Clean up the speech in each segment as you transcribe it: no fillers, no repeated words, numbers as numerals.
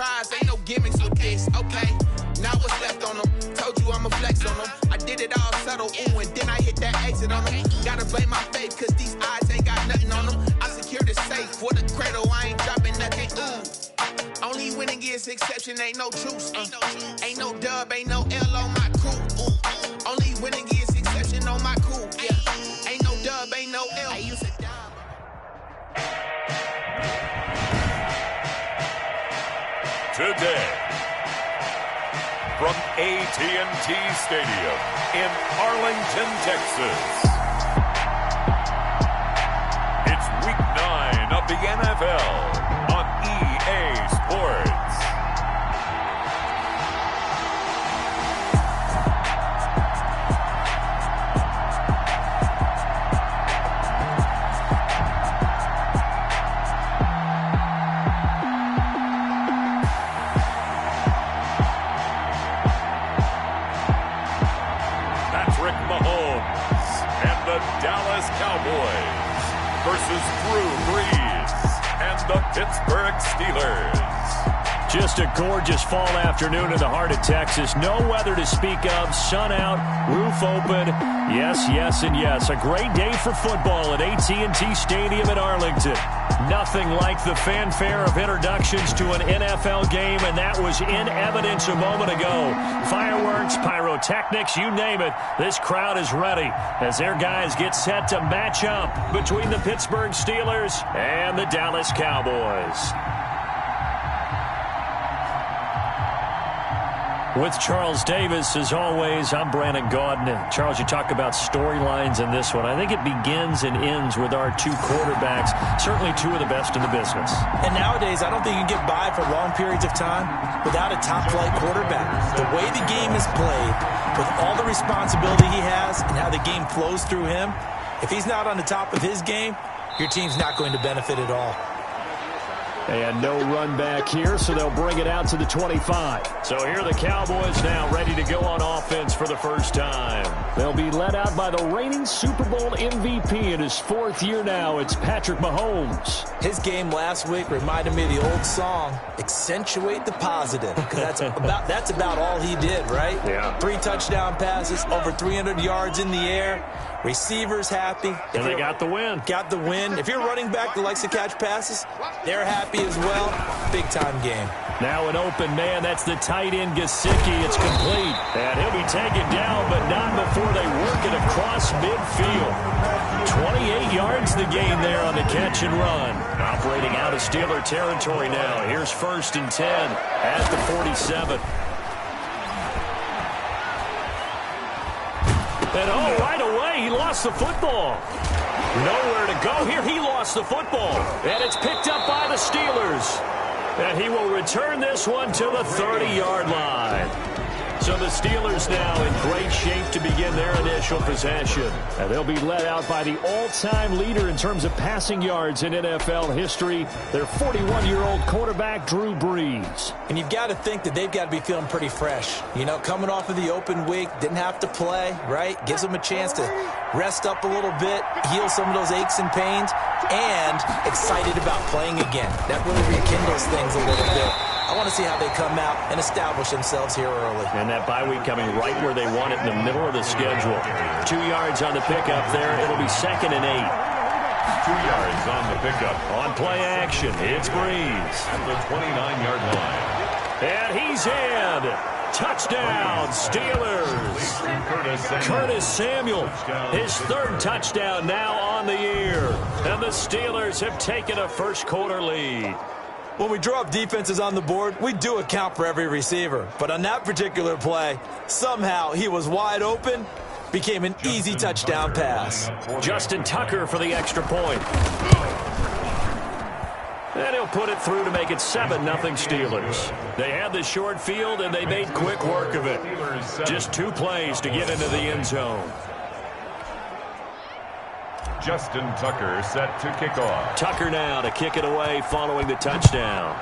surprise, ain't no gimmicks with this, okay? Now what's left on them? Told you I'ma flex on them. I did it all subtle, ooh, and then I hit that exit on them. Gotta blame my faith, cause these eyes ain't got nothing on them. I secured the safe for the cradle, I ain't dropping nothing, ooh. Only winning is exception, ain't no truce. Ain't no dub, ain't no L on my crew, ooh. Only winning is exception on my crew, yeah. Ain't no dub, ain't no L. I used to dub. Today, from AT&T Stadium in Arlington, Texas, it's Week 9 of the NFL on EA Sports. Cowboys versus Drew Brees and the Pittsburgh Steelers. Just a gorgeous fall afternoon in the heart of Texas. No weather to speak of. Sun out, roof open. Yes, yes, and yes. A great day for football at AT&T Stadium in Arlington. Nothing like the fanfare of introductions to an NFL game, and that was in evidence a moment ago. Fireworks, pyrotechnics, you name it. This crowd is ready as their guys get set to match up between the Pittsburgh Steelers and the Dallas Cowboys. With Charles Davis, as always, I'm Brandon Gaudin. Charles, you talk about storylines in this one. I think it begins and ends with our two quarterbacks, certainly two of the best in the business. And nowadays, I don't think you can get by for long periods of time without a top-flight quarterback. The way the game is played, with all the responsibility he has and how the game flows through him, if he's not on the top of his game, your team's not going to benefit at all. And no run back here, so they'll bring it out to the 25. So here are the Cowboys now ready to go on offense for the first time. They'll be led out by the reigning Super Bowl MVP in his fourth year now. It's Patrick Mahomes. His game last week reminded me of the old song, Accentuate the Positive. Because that's about all he did, right? Yeah. 3 touchdown passes, over 300 yards in the air. Receivers happy. And they got the win. Got the win. If you're running back that likes to catch passes, they're happy as well. Big-time game. Now an open man. That's the tight end, Gesicki. It's complete. And he'll be taken down, but not before they work it across midfield. 28 yards the gain there on the catch and run. Operating out of Steeler territory now. Here's 1st and 10 at the 47. And right away, he lost the football. Nowhere to go here. He lost the football. And it's picked up by the Steelers. And he will return this one to the 30-yard line. So the Steelers now in great shape to begin their initial possession. And they'll be led out by the all-time leader in terms of passing yards in NFL history, their 41-year-old quarterback, Drew Brees. And you've got to think that they've got to be feeling pretty fresh. You know, coming off of the open week, didn't have to play, right? Gives them a chance to rest up a little bit, heal some of those aches and pains, and excited about playing again. That really rekindles things a little bit. I want to see how they come out and establish themselves here early. And that bye week coming right where they want it, in the middle of the schedule. 2 yards on the pickup there. It'll be 2nd and 8. 2 yards on the pickup. On play action, it's Brees. At the 29-yard line. And he's in. Touchdown, Steelers. Curtis Samuel, his 3rd touchdown now on the year. And the Steelers have taken a first-quarter lead. When we draw up defenses on the board, we do account for every receiver. But on that particular play, somehow he was wide open, became an easy touchdown pass. Justin Tucker for the extra point. And he'll put it through to make it 7-0 Steelers. They had the short field, and they made quick work of it. Just 2 plays to get into the end zone. Justin Tucker set to kick off. Tucker now to kick it away following the touchdown.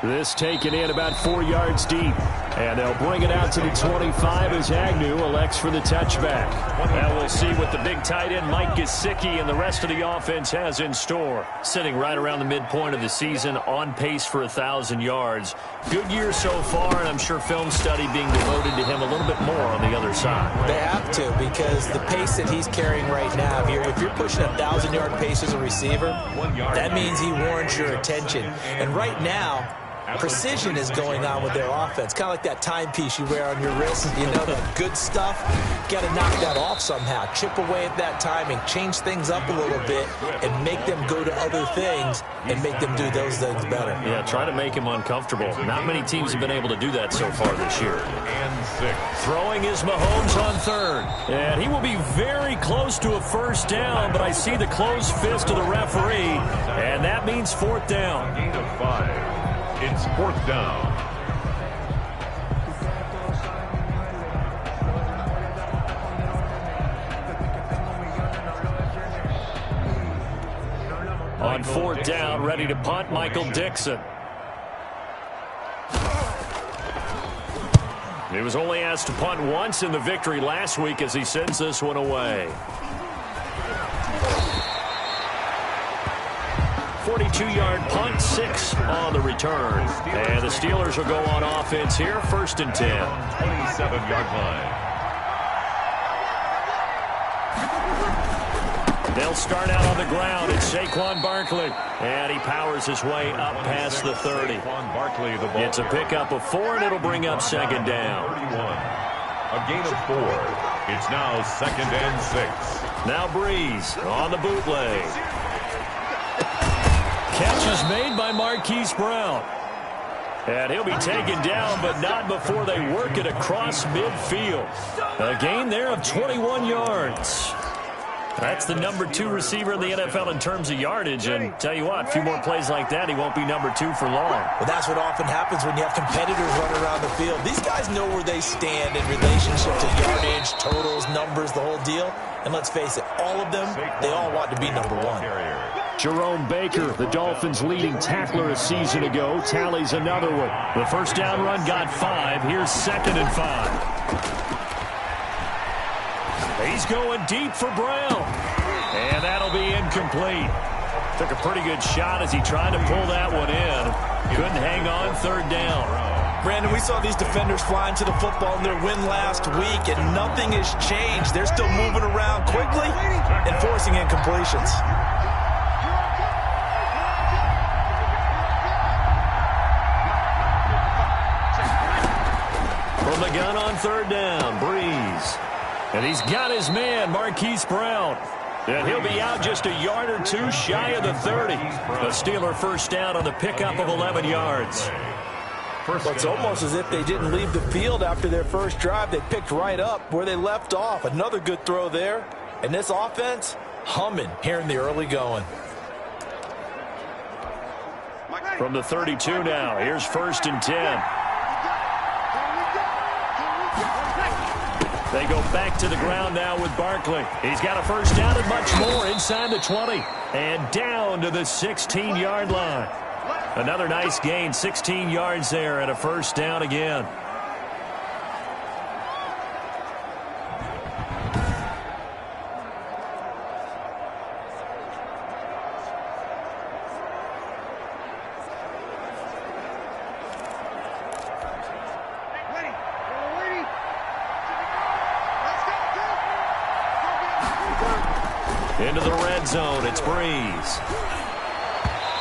This taken in about 4 yards deep. And they'll bring it out to the 25 as Agnew elects for the touchback. And we'll see what the big tight end Mike Gesicki and the rest of the offense has in store. Sitting right around the midpoint of the season, on pace for 1,000 yards. Good year so far, and I'm sure film study being devoted to him a little bit more on the other side. They have to, because the pace that he's carrying right now, if you're pushing a 1,000-yard pace as a receiver, that means he warrants your attention. And right now, precision is going on with their offense. Kind of like that timepiece you wear on your wrist. You know, that good stuff. Got to knock that off somehow. Chip away at that timing. Change things up a little bit and make them go to other things and make them do those things better. Yeah, try to make him uncomfortable. Not many teams have been able to do that so far this year. Throwing is Mahomes on third. And he will be very close to a first down, but I see the closed fist of the referee, and that means fourth down. Gain of 5. It's fourth down. On fourth down, ready to punt, Michael Dixon. He was only asked to punt once in the victory last week as he sends this one away. 42-yard punt, 6 on the return. And the Steelers will go on offense here, first and 10. 27-yard line. They'll start out on the ground. It's Saquon Barkley. And he powers his way up past the 30. It's a pickup of 4, and it'll bring up second down. 31. A gain of 4. It's now second and 6. Now Breeze on the bootleg. Catch is made by Marquise Brown. And he'll be taken down, but not before they work it across midfield. A gain there of 21 yards. That's the number 2 receiver in the NFL in terms of yardage. And tell you what, a few more plays like that, he won't be number 2 for long. Well, that's what often happens when you have competitors running around the field. These guys know where they stand in relationship to yardage, totals, numbers, the whole deal. And let's face it, all of them, they all want to be number 1. Jerome Baker, the Dolphins' leading tackler a season ago, tallies another one. The first down run got 5. Here's second and 5. He's going deep for Brown. And that'll be incomplete. Took a pretty good shot as he tried to pull that one in. Couldn't hang on, third down. Brandon, we saw these defenders flying to the football in their win last week, and nothing has changed. They're still moving around quickly and forcing incompletions. From the gun on third down, Breeze. And he's got his man, Marquise Brown. And he'll be out just a yard or 2 shy of the 30. The Steeler first down on the pickup of 11 yards. Well, it's almost as if they didn't leave the field after their first drive. They picked right up where they left off. Another good throw there. And this offense, humming here in the early going. From the 32 now, here's first and 10. They go back to the ground now with Barkley. He's got a first down and much more inside the 20. And down to the 16-yard line. Another nice gain, 16 yards there and a first down again. Into the red zone, it's Breeze.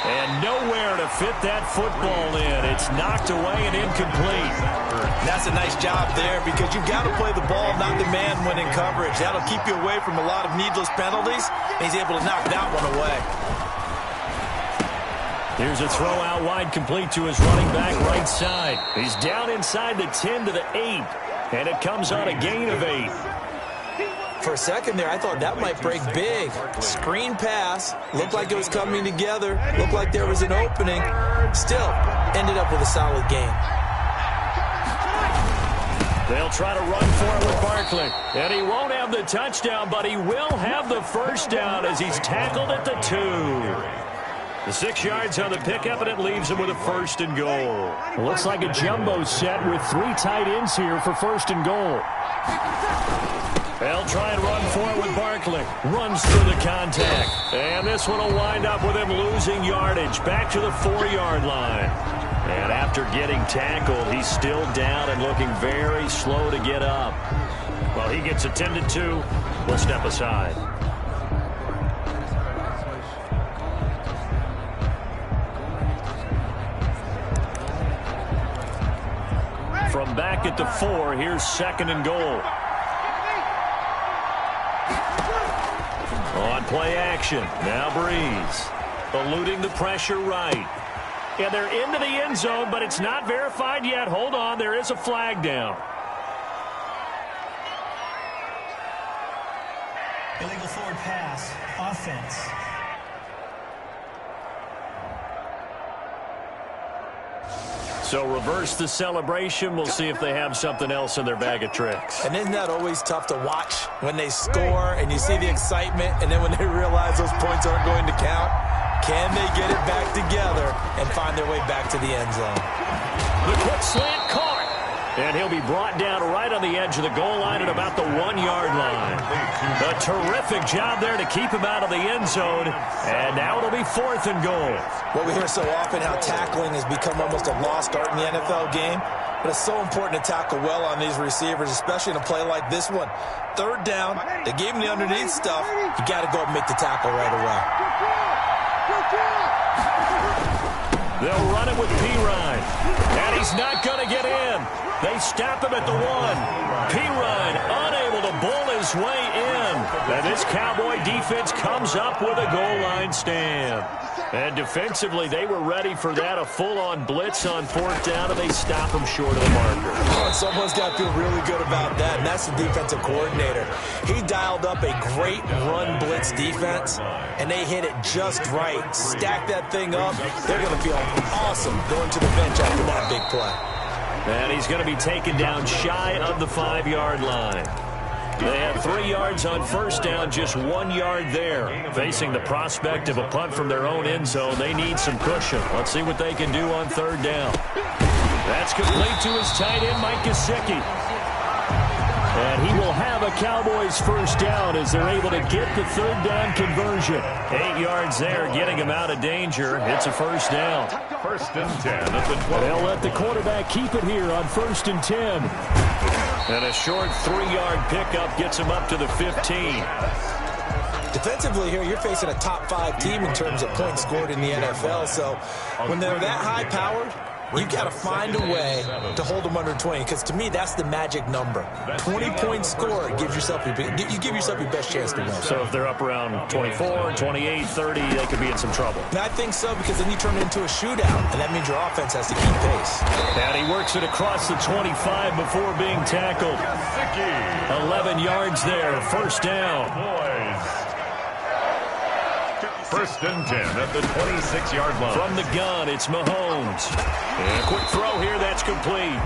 And nowhere to fit that football in. It's knocked away and incomplete. That's a nice job there because you've got to play the ball, not the man when in coverage. That'll keep you away from a lot of needless penalties. And he's able to knock that one away. Here's a throw out wide, complete to his running back right side. He's down inside the 10 to the 8. And it comes on a gain of 8. For a second there, I thought that might break big. Screen pass. Looked like it was coming together. Looked like there was an opening. Still, ended up with a solid game. They'll try to run for it with Barkley. And he won't have the touchdown, but he will have the first down as he's tackled at the 2. The 6 yards on the pickup, and it leaves him with a 1st and goal. Looks like a jumbo set with 3 tight ends here for 1st and goal. They'll try and run for it with Barkley. Runs through the contact. And this one will wind up with him losing yardage. Back to the 4-yard line. And after getting tackled, he's still down and looking very slow to get up. Well, he gets attended to. We'll step aside. From back at the 4, here's 2nd and goal. On play action, now Breeze. Eluding the pressure right. Yeah, they're into the end zone, but it's not verified yet. Hold on, there is a flag down. Illegal forward pass, offense. So reverse the celebration. We'll see if they have something else in their bag of tricks. And isn't that always tough to watch when they score and you see the excitement, and then when they realize those points aren't going to count? Can they get it back together and find their way back to the end zone? The quick slant caught. And he'll be brought down right on the edge of the goal line at about the 1-yard line. A terrific job there to keep him out of the end zone. And now it'll be 4th and goal. Well, we hear so often how tackling has become almost a lost art in the NFL game. But it's so important to tackle well on these receivers, especially in a play like this one. 3rd down, they gave him the underneath stuff. You got to go and make the tackle right away. They'll run it with Pirine. And he's not going to get in. They stop him at the 1. Pirine unable to bull his way in. And this Cowboy defense comes up with a goal line stand. And defensively, they were ready for that, a full-on blitz on 4th down, and they stop him short of the marker. Oh, someone's got to feel really good about that, and that's the defensive coordinator. He dialed up a great run blitz defense, and they hit it just right. Stack that thing up. They're going to feel awesome going to the bench after that big play. And he's going to be taken down shy of the 5-yard line. They had 3 yards on 1st down, just 1 yard there. Facing the prospect of a punt from their own end zone, they need some cushion. Let's see what they can do on 3rd down. That's complete to his tight end, Mike Gesicki. And he will have a Cowboys 1st down as they're able to get the 3rd down conversion. 8 yards there, getting him out of danger. It's a 1st down. 1st and 10 at the 12. They'll let the quarterback keep it here on 1st and 10. And a short 3-yard pickup gets him up to the 15. Defensively here, you're facing a top 5 team in terms of points scored in the NFL. So when they're that high-powered, you've got to find a way to hold them under 20, because to me, that's the magic number. 20 points scored, you give yourself your best chance to win. So if they're up around 24, 28, 30, they could be in some trouble. And I think so, because then you turn it into a shootout, and that means your offense has to keep pace. And he works it across the 25 before being tackled. 11 yards there, 1st down. 1st and 10 at the 26-yard line. From the gun, it's Mahomes. And a quick throw here, that's complete.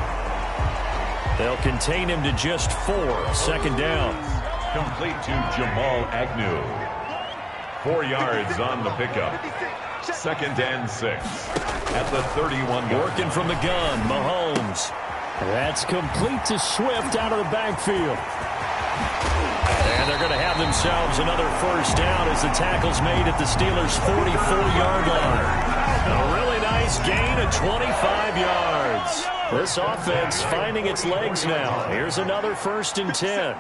They'll contain him to just 4. 2nd down. Complete to Jamal Agnew. 4 yards on the pickup. 2nd and 6 at the 31-yard. Working from the gun, Mahomes. That's complete to Swift out of the backfield. And they're going to have themselves another 1st down as the tackle's made at the Steelers' 44-yard line. A really nice gain of 25 yards. This offense finding its legs now. Here's another 1st and 10.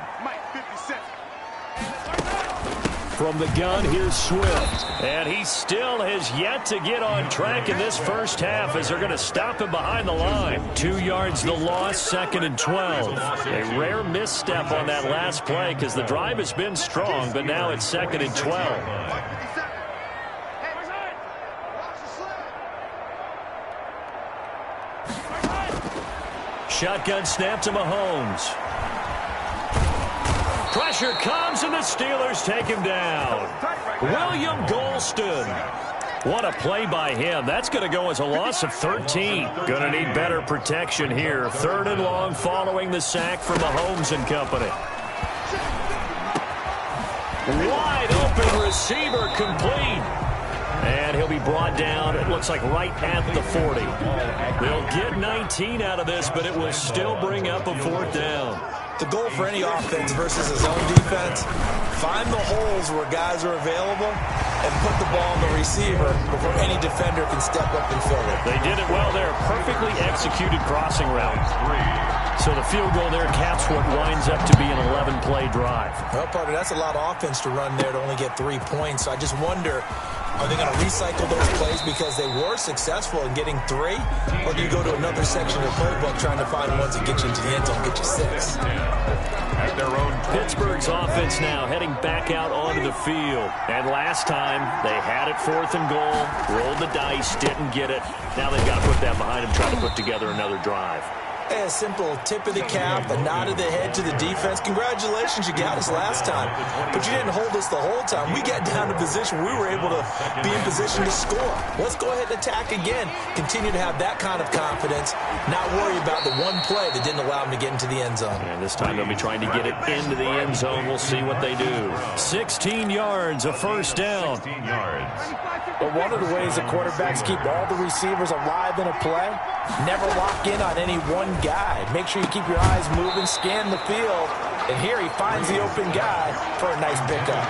From the gun, here's Swift. And he still has yet to get on track in this 1st half as they're going to stop him behind the line. 2 yards the loss, 2nd and 12. A rare misstep on that last play because the drive has been strong, but now it's 2nd and 12. Shotgun snap to Mahomes. Pressure comes, and the Steelers take him down. William Golston. What a play by him. That's going to go as a loss of 13. Going to need better protection here. 3rd and long following the sack from Mahomes and company. Wide open receiver complete. And And he'll be brought down, it looks like right at the 40. They'll get 19 out of this, but it will still bring up a 4th down. The goal for any offense versus a zone defense, find the holes where guys are available and put the ball on the receiver before any defender can step up and fill it. They did it well there. Perfectly executed crossing route. So the field goal there caps what winds up to be an 11-play drive. Well, partner, that's a lot of offense to run there to only get 3 points. So I just wonder, are they going to recycle those plays because they were successful in getting 3? Or do you go to another section of the playbook trying to find ones that get you into the end zone, get you 6? At their own Pittsburgh's offense now heading back out onto the field. And last time, they had it 4th and goal, rolled the dice, didn't get it. Now they've got to put that behind them, try to put together another drive. A simple tip of the cap, a nod of the head to the defense. Congratulations, you got us last time. But you didn't hold us the whole time. We got down to position. We were able to be in position to score. Let's go ahead and attack again. Continue to have that kind of confidence. Not worry about the one play that didn't allow them to get into the end zone. And this time they'll be trying to get it into the end zone. We'll see what they do. 16 yards, a 1st down. 16 yards. But one of the ways the quarterbacks keep all the receivers alive in a play, never lock in on any one guy. Make sure you keep your eyes moving, scan the field, and here he finds the open guy for a nice pickup.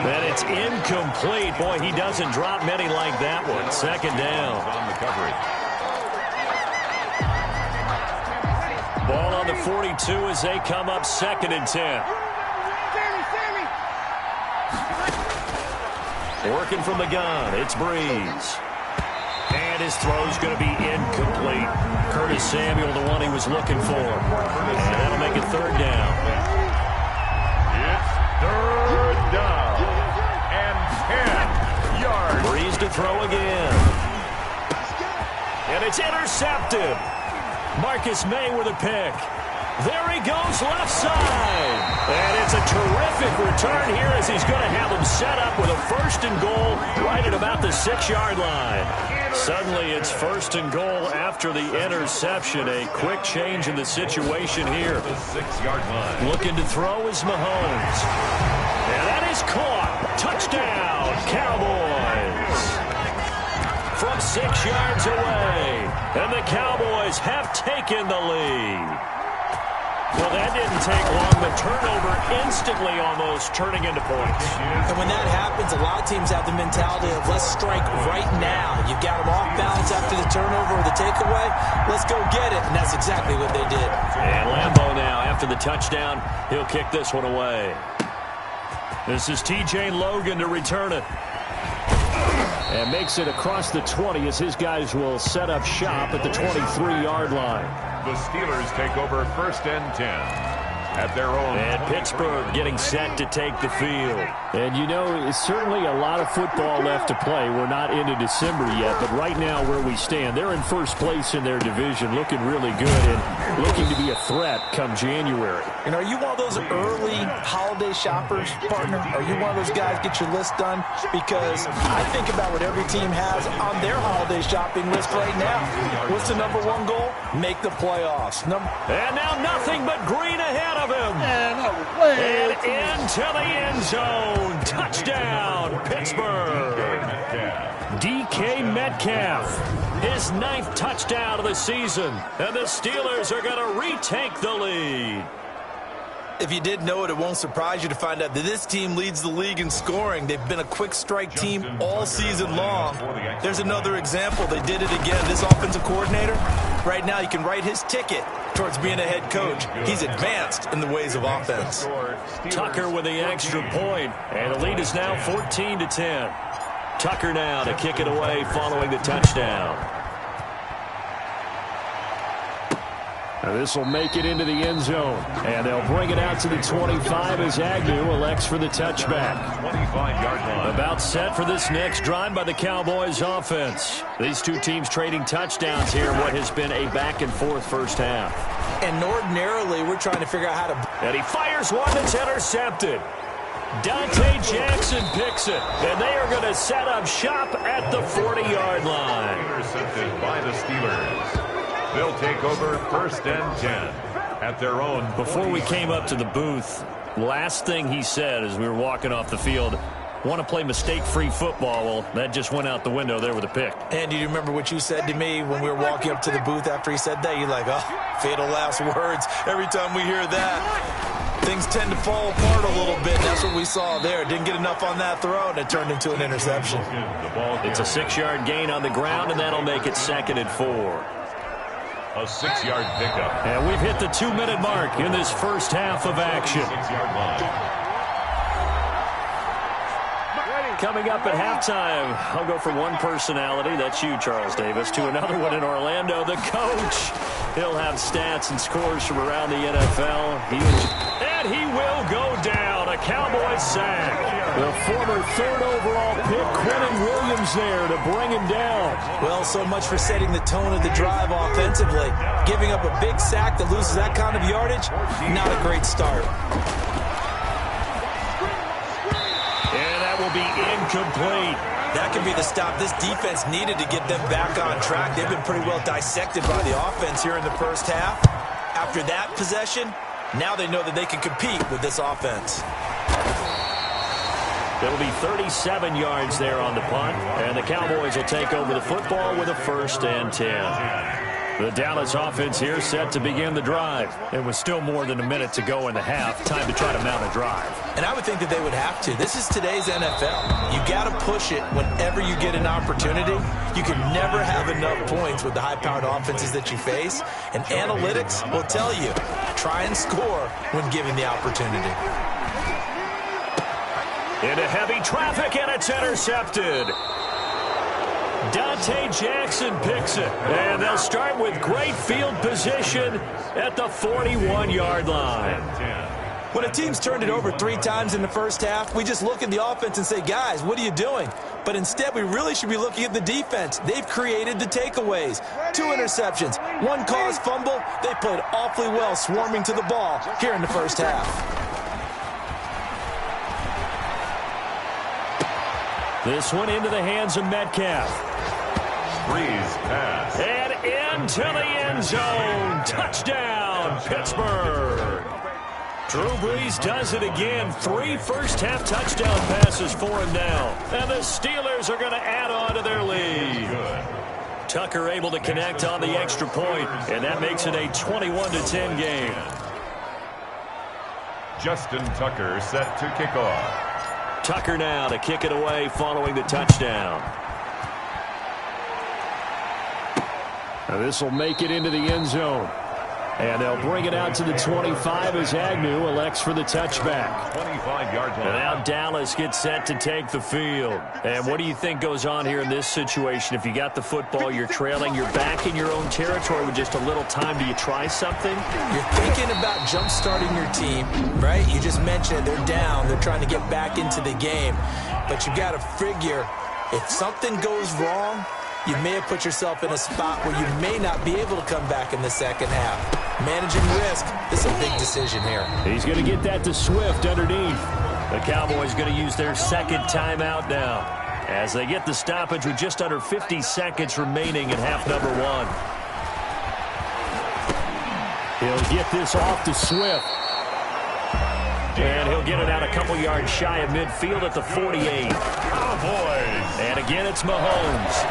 And it's incomplete. Boy, he doesn't drop many like that one. 2nd down. On the coverage. Ball on the 42 as they come up 2nd and 10. Working from the gun, it's Breeze. And his throw's going to be incomplete. Curtis Samuel, the one he was looking for. And that'll make it 3rd down. It's 3rd down. And 10 yards. Breeze to throw again. And it's intercepted. Marcus May with a pick. There he goes, left side. And it's a terrific return here as he's going to have him set up with a 1st and goal right at about the 6-yard line. Suddenly it's 1st and goal after the interception. A quick change in the situation here. The 6-yard line. Looking to throw is Mahomes. And that is caught. Touchdown, Cowboys. From 6 yards away. And the Cowboys have taken the lead. Well, that didn't take long. The turnover instantly almost turning into points. And when that happens, a lot of teams have the mentality of let's strike right now. You've got them off balance after the turnover or the takeaway. Let's go get it. And that's exactly what they did. And Lambeau now, after the touchdown, he'll kick this one away. This is T.J. Logan to return it. And makes it across the 20 as his guys will set up shop at the 23-yard line. The Steelers take over 1st and 10 at their own. And Pittsburgh getting set to take the field. And you know, it's certainly a lot of football left to play. We're not into December yet, but right now where we stand, they're in 1st place in their division, looking really good and looking to be a threat come January. And are you one of those early holiday shoppers, partner? Are you one of those guys get your list done? Because I think about what every team has on their holiday shopping list right now. What's the #1 goal? Make the playoffs. And now nothing but green ahead of him. And into the end zone. Touchdown, Pittsburgh. DK Metcalf. His 9th touchdown of the season. And the Steelers are going to retake the lead. If you did know it, it won't surprise you to find out that this team leads the league in scoring. They've been a quick strike team all season long. There's another example. They did it again. This offensive coordinator, right now you can write his ticket towards being a head coach. He's advanced in the ways of offense. Tucker with the extra point, and the lead is now 14-10. Tucker now to kick it away following the touchdown. Now this will make it into the end zone. And they'll bring it out to the 25 as Agnew elects for the touchback. 25-yard line. About set for this next drive by the Cowboys offense. These two teams trading touchdowns here in what has been a back-and-forth first half. And ordinarily, we're trying to figure out how to... And he fires one that's intercepted. Dante Jackson picks it. And they are going to set up shop at the 40-yard line. Intercepted by the Steelers. They'll take over 1st and 10 at their own. Before we came up to the booth, last thing he said as we were walking off the field, want to play mistake-free football. Well, that just went out the window there with a pick. And do you remember what you said to me when we were walking up to the booth after he said that? You're like, oh, fatal last words. Every time we hear that, things tend to fall apart a little bit. That's what we saw there. Didn't get enough on that throw, and it turned into an interception. It's a 6-yard gain on the ground, and that'll make it 2nd and 4. A 6-yard pickup. And we've hit the 2-minute mark in this first half of action. 6-yard line. Coming up at halftime, I'll go from one personality, that's you, Charles Davis, to another one in Orlando, the coach. He'll have stats and scores from around the NFL. And he will go down, a Cowboys sack. The former 3rd overall pick, Quentin Williams there to bring him down. Well, so much for setting the tone of the drive offensively. Giving up a big sack that loses that kind of yardage, not a great start. Will be incomplete. That could be the stop this defense needed to get them back on track. They've been pretty well dissected by the offense here in the first half. After that possession, now they know that they can compete with this offense. It'll be 37 yards there on the punt, and the Cowboys will take over the football with a 1st and 10. The Dallas offense here set to begin the drive. It was still more than a minute to go in the half. Time to try to mount a drive. And I would think that they would have to. This is today's NFL. You got to push it whenever you get an opportunity. You can never have enough points with the high-powered offenses that you face. And analytics will tell you, try and score when given the opportunity. Into heavy traffic, and it's intercepted. Dante Jackson picks it, and they'll start with great field position at the 41-yard line. When a team's turned it over 3 times in the first half, we just look at the offense and say, guys, what are you doing? But instead, we really should be looking at the defense. They've created the takeaways. 2 interceptions, 1 caused fumble. They played awfully well swarming to the ball here in the first half. This one into the hands of Metcalf. Breeze pass. And into the end zone. Touchdown, Pittsburgh. Drew Brees does it again. 3 first-half touchdown passes for him now. And the Steelers are going to add on to their lead. Good. Tucker able to connect on the extra point, and that makes it a 21-10 game. Justin Tucker set to kick off. Tucker now to kick it away following the touchdown. Now this will make it into the end zone. And they'll bring it out to the 25 as Agnew elects for the touchback. 25-yard line. And now Dallas gets set to take the field. And what do you think goes on here in this situation? If you got the football, you're trailing, you're back in your own territory with just a little time. Do you try something? You're thinking about jump-starting your team, right? You just mentioned they're down. They're trying to get back into the game. But you got to figure if something goes wrong, you may have put yourself in a spot where you may not be able to come back in the second half. Managing risk is a big decision here. He's going to get that to Swift underneath. The Cowboys going to use their 2nd timeout now as they get the stoppage with just under 50 seconds remaining in half number 1. He'll get this off to Swift. And he'll get it out a couple yards shy of midfield at the 48. Cowboys. And again, it's Mahomes.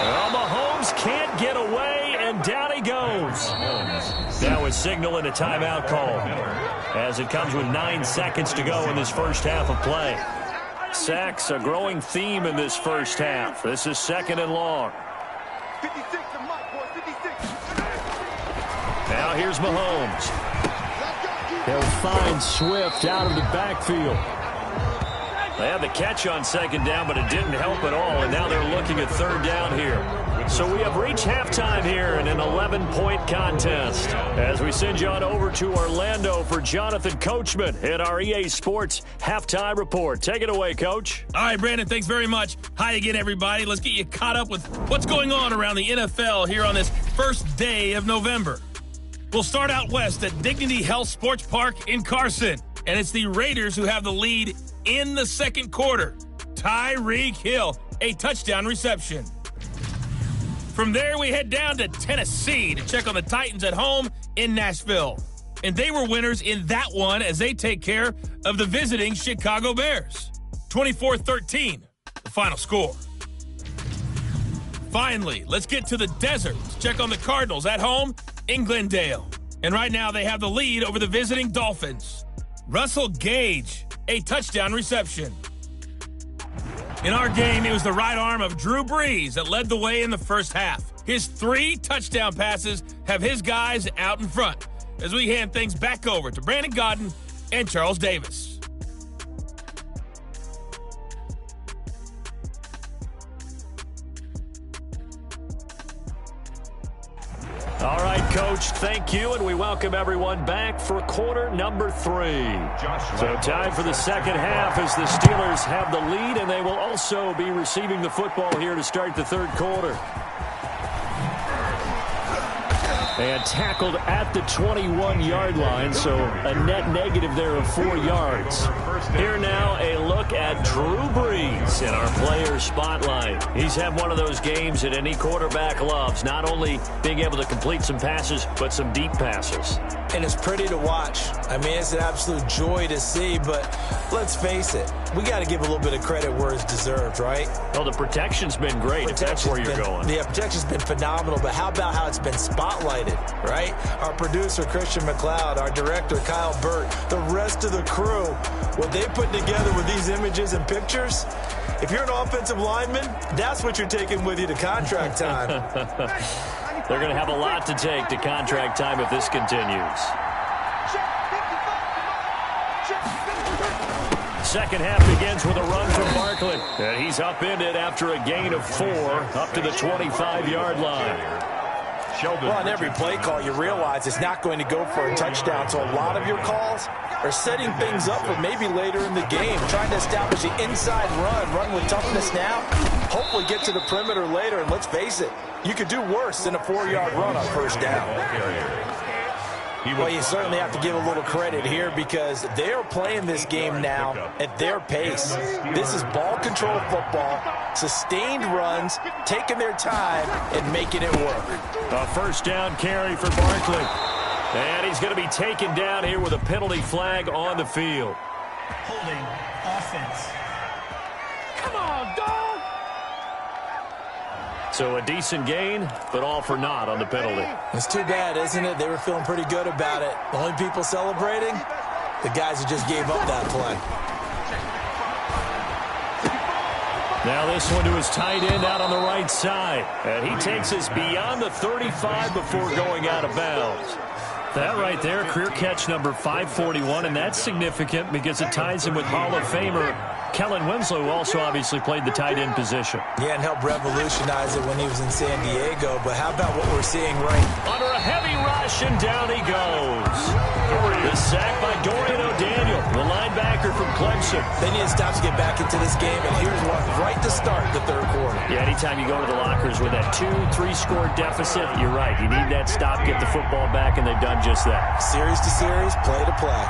Well, Mahomes can't get away, and down he goes. Now is signaling a timeout call as it comes with 9 seconds to go in this first half of play. Sacks, a growing theme in this first half. This is 2nd and long. Now here's Mahomes. He'll find Swift out of the backfield. They had the catch on 2nd down, but it didn't help at all, and now they're looking at 3rd down here. So we have reached halftime here in an 11-point contest as we send you on over to Orlando for Jonathan Coachman at our EA Sports Halftime Report. Take it away, Coach. All right, Brandon, thanks very much. Hi again, everybody. Let's get you caught up with what's going on around the NFL here on this first day of November. We'll start out west at Dignity Health Sports Park in Carson, and it's the Raiders who have the lead in the second quarter. Tyreek Hill, a touchdown reception. From there, we head down to Tennessee to check on the Titans at home in Nashville. And they were winners in that one as they take care of the visiting Chicago Bears. 24-13, the final score. Finally, let's get to the desert. Let's check on the Cardinals at home in Glendale. And right now they have the lead over the visiting Dolphins. Russell Gage, a touchdown reception. In our game, it was the right arm of Drew Brees that led the way in the first half. His 3 touchdown passes have his guys out in front as we hand things back over to Brandon Godden and Charles Davis. All right, Coach, thank you, and we welcome everyone back for quarter number 3. So time for the second half as the Steelers have the lead, and they will also be receiving the football here to start the third quarter. And tackled at the 21-yard line, so a net negative there of 4 yards. Here now, a look at Drew Brees in our player spotlight. He's had one of those games that any quarterback loves, not only being able to complete some passes, but some deep passes. And it's pretty to watch. I mean, it's an absolute joy to see, but let's face it, we got to give a little bit of credit where it's deserved, right? Well, the protection's been great, if that's where you're going. Yeah, protection's been phenomenal, but how about how it's been spotlighted, right? Our producer, Christian McLeod, our director, Kyle Burt, the rest of the crew, what they put together with these images and pictures, if you're an offensive lineman, that's what you're taking with you to contract time. They're going to have a lot to take to contract time if this continues. Second half begins with a run from Barkley. And he's upended after a gain of 4 up to the 25-yard line. Well, on every play call, you realize it's not going to go for a touchdown. So a lot of your calls are setting things up for maybe later in the game, trying to establish the inside run with toughness now, hopefully get to the perimeter later. And let's face it, you could do worse than a 4-yard run on first down. Well, you certainly have to give a little credit here because they're playing this game now at their pace. This is ball control football, sustained runs, taking their time and making it work. A first down carry for Barkley. And he's going to be taken down here with a penalty flag on the field. Holding offense. Come on, dog! So a decent gain, but all for naught on the penalty. It's too bad, isn't it? They were feeling pretty good about it. The only people celebrating, the guys who just gave up that play. Now this one to his tight end out on the right side. And he takes us beyond the 35 before going out of bounds. That right there, career catch number 541, and that's significant because it ties him with Hall of Famer Kellen Winslow, who also obviously played the tight end position. Yeah, and helped revolutionize it when he was in San Diego. But how about what we're seeing right? Under a heavy rush, and down he goes. The sack by Dorian O'Daniel, the linebacker from Clemson. They need to stop to get back into this game, and here's one right to start the third quarter. Yeah, anytime you go to the lockers with that 2-3 score deficit, you're right. You need that stop, get the football back, and they've done just that. Series to series, play to play.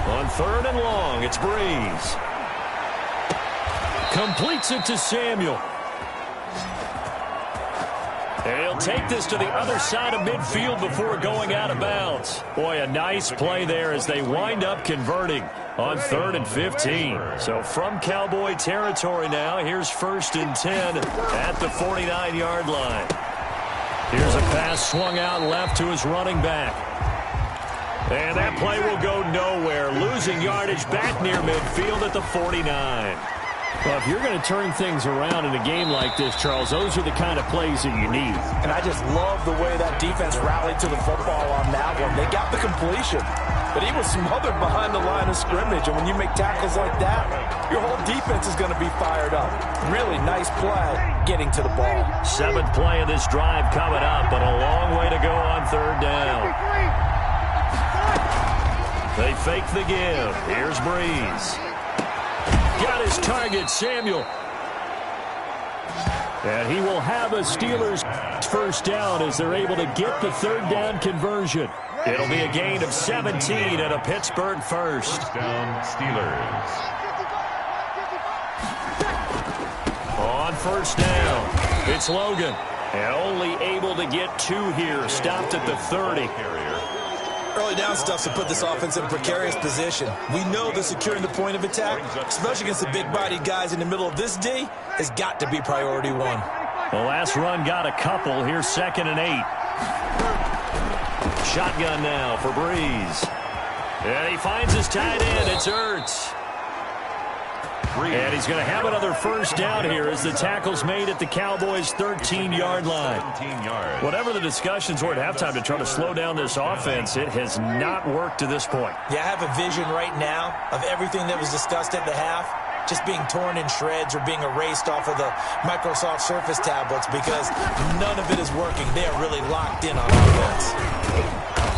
On third and long, it's Brees. Completes it to Samuel. And he'll take this to the other side of midfield before going out of bounds. Boy, a nice play there as they wind up converting on 3rd and 15. So from Cowboy territory now, here's 1st and 10 at the 49-yard line. Here's a pass swung out left to his running back. And that play will go nowhere. Losing yardage back near midfield at the 49. Well, if you're going to turn things around in a game like this, Charles, those are the kind of plays that you need. And I just love the way that defense rallied to the football on that one. They got the completion, but he was smothered behind the line of scrimmage. And when you make tackles like that, your whole defense is going to be fired up. Really nice play getting to the ball. 7th play of this drive coming up, but a long way to go on 3rd down. They fake the give. Here's Brees. Got his target, Samuel. And he will have a Steelers first down as they're able to get the 3rd down conversion. It'll be a gain of 17 and a Pittsburgh first. First down, Steelers. On 1st down, it's Logan. And only able to get 2 here. Stopped at the 30. Early down stuff to put this offense in a precarious position. We know that securing the point of attack, especially against the big-bodied guys in the middle of this D, has got to be priority one. The last run got a couple. Here's 2nd and 8. Shotgun now for Breeze. And he finds his tight end. It's Ertz. And he's going to have another first down here as the tackle's made at the Cowboys' 13-yard line. Whatever the discussions were at halftime to try to slow down this offense, it has not worked to this point. Yeah, I have a vision right now of everything that was discussed at the half just being torn in shreds or being erased off of the Microsoft Surface tablets because none of it is working. They are really locked in on offense.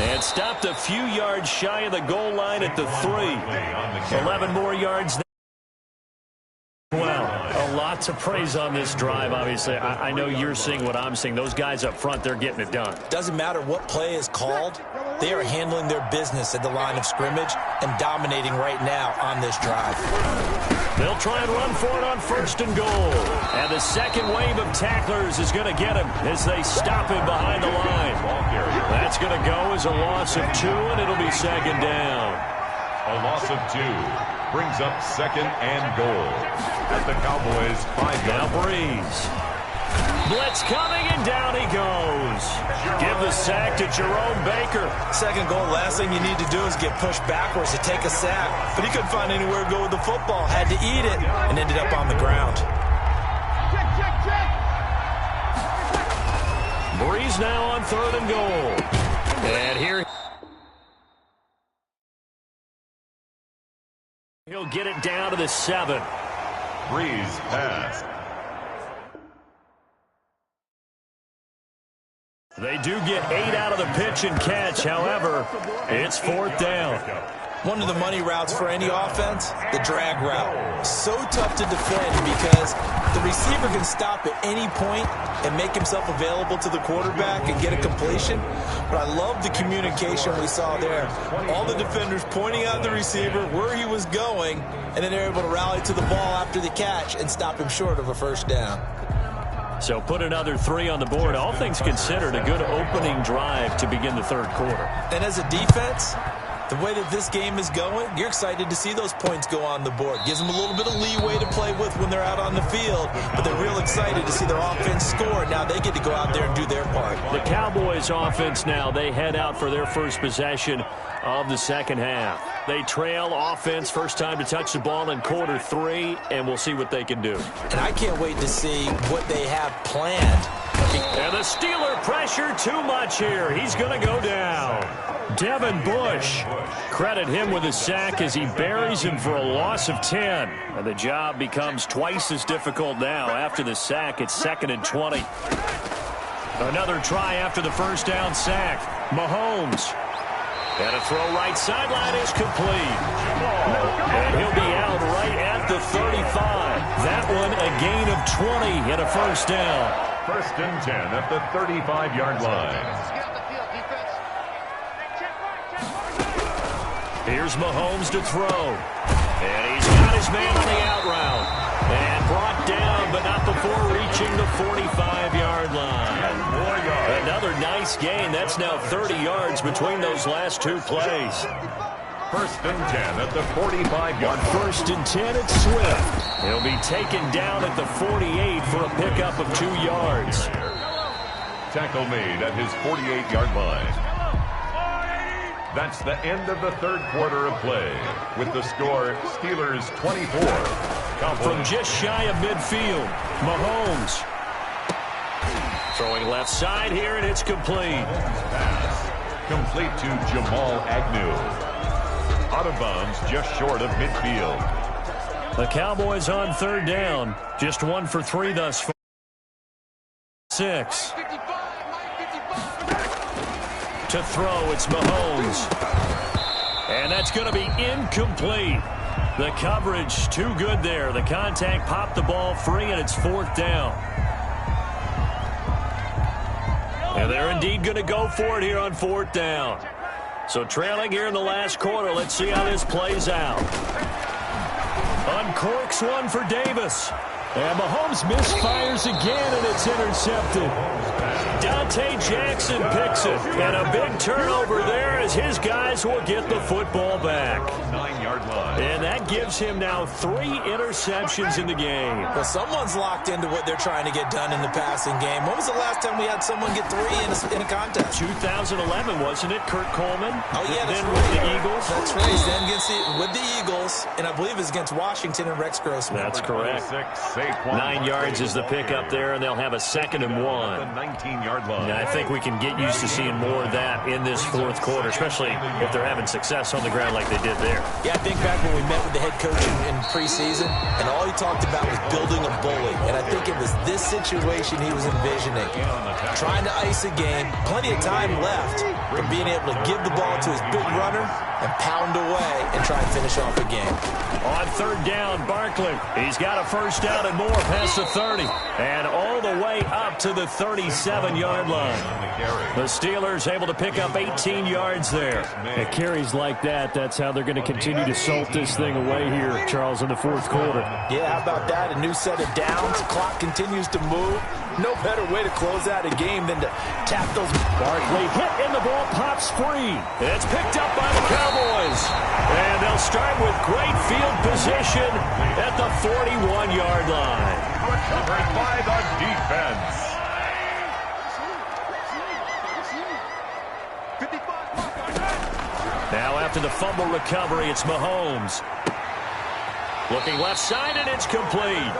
And stopped a few yards shy of the goal line at the 3. 11 more yards. Well, a lot to praise on this drive, obviously. I know you're seeing what I'm seeing. Those guys up front, they're getting it done. Doesn't matter what play is called. They are handling their business at the line of scrimmage and dominating right now on this drive. They'll try and run for it on 1st and goal. And the second wave of tacklers is going to get him as they stop him behind the line. That's going to go as a loss of 2, and it'll be 2nd down. A loss of 2 brings up 2nd and goal at the Cowboys' 5-yard line. Now Breeze. Blitz coming, and down he goes. Give the sack to Jerome Baker. 2nd goal, last thing you need to do is get pushed backwards to take a sack. But he couldn't find anywhere to go with the football. Had to eat it and ended up on the ground. Breeze now on 3rd and goal. And here he'll get it down to the 7. Breeze pass. They do get 8 out of the pitch and catch. However, it's 4th down. One of the money routes for any offense, the drag route. So tough to defend because the receiver can stop at any point and make himself available to the quarterback and get a completion. But I love the communication we saw there. All the defenders pointing out the receiver, where he was going, and then they're able to rally to the ball after the catch and stop him short of a first down. So put another 3 on the board. All things considered, a good opening drive to begin the 3rd quarter. And as a defense, the way that this game is going, you're excited to see those points go on the board. Gives them a little bit of leeway to play with when they're out on the field, but they're real excited to see their offense score. Now they get to go out there and do their part. The Cowboys offense now, they head out for their first possession of the 2nd half. They trail offense, first time to touch the ball in quarter 3, and we'll see what they can do. And I can't wait to see what they have planned. And the Steeler pressure too much here. He's going to go down. Devin Bush, credit him with a sack as he buries him for a loss of 10. And the job becomes twice as difficult now. After the sack, it's 2nd and 20. Another try after the first down sack. Mahomes. And a throw right sideline is complete. And he'll be out right at the 35. That one a gain of 20 and a first down. 1st and 10 at the 35-yard line. Here's Mahomes to throw. And he's got his man on the out route. And brought down, but not before reaching the 45-yard line. Another nice gain. That's now 30 yards between those last 2 plays. 1st and 10 at the 45-yard line. 1st and 10 at Swift. He'll be taken down at the 48 for a pickup of 2 yards. Tackle made at his 48-yard line. That's the end of the 3rd quarter of play. With the score, Steelers 24. From just shy of midfield, Mahomes. Throwing left side here, and it's complete. Pass complete to Jamal Agnew. Out of bounds, just short of midfield. The Cowboys on 3rd down. Just 1 for 3 thus far. 6. To throw, it's Mahomes. And that's going to be incomplete. The coverage too good there. The contact popped the ball free, and it's 4th down. And they're indeed going to go for it here on 4th down. So trailing here in the last quarter. Let's see how this plays out. Uncorks one for Davis. And Mahomes misfires again, and it's intercepted. Dante Jackson picks it. And a big turnover there as his guys will get the football back. 9-yard line. And that gives him now 3 interceptions in the game. Well, someone's locked into what they're trying to get done in the passing game. When was the last time we had someone get 3 in a contest? 2011, wasn't it, Kurt Coleman? Oh, yeah, that's then right. With the Eagles? That's right. He's then with the Eagles, and I believe it's against Washington and Rex Grossman. That's correct. 9 yards is the pickup there, and they'll have a 2nd and 1. The 19-yard line. And I think we can get used to seeing more of that in this fourth quarter, especially if they're having success on the ground like they did there. Yeah, I think back when we met with the head coach in preseason, and all he talked about was building a bully. And I think it was this situation he was envisioning. Trying to ice a game, plenty of time left, but being able to give the ball to his big runner and pound away and try and finish off a game. On 3rd down, Barkley. He's got a 1st down and more past the 30. And all the way up to the 37-yard line. The Steelers able to pick up 18 yards there. At carries like that, that's how they're going to continue to salt this thing away here, Charles, in the fourth quarter. Yeah, how about that? A new set of downs. Clock continues to move. No better way to close out a game than to tap those. Barkley hit and the ball pops free. It's picked up by the Cowboys. And they'll start with great field position at the 41-yard line. Recovered by the defense. Now after the fumble recovery, it's Mahomes. Looking left side, and it's complete.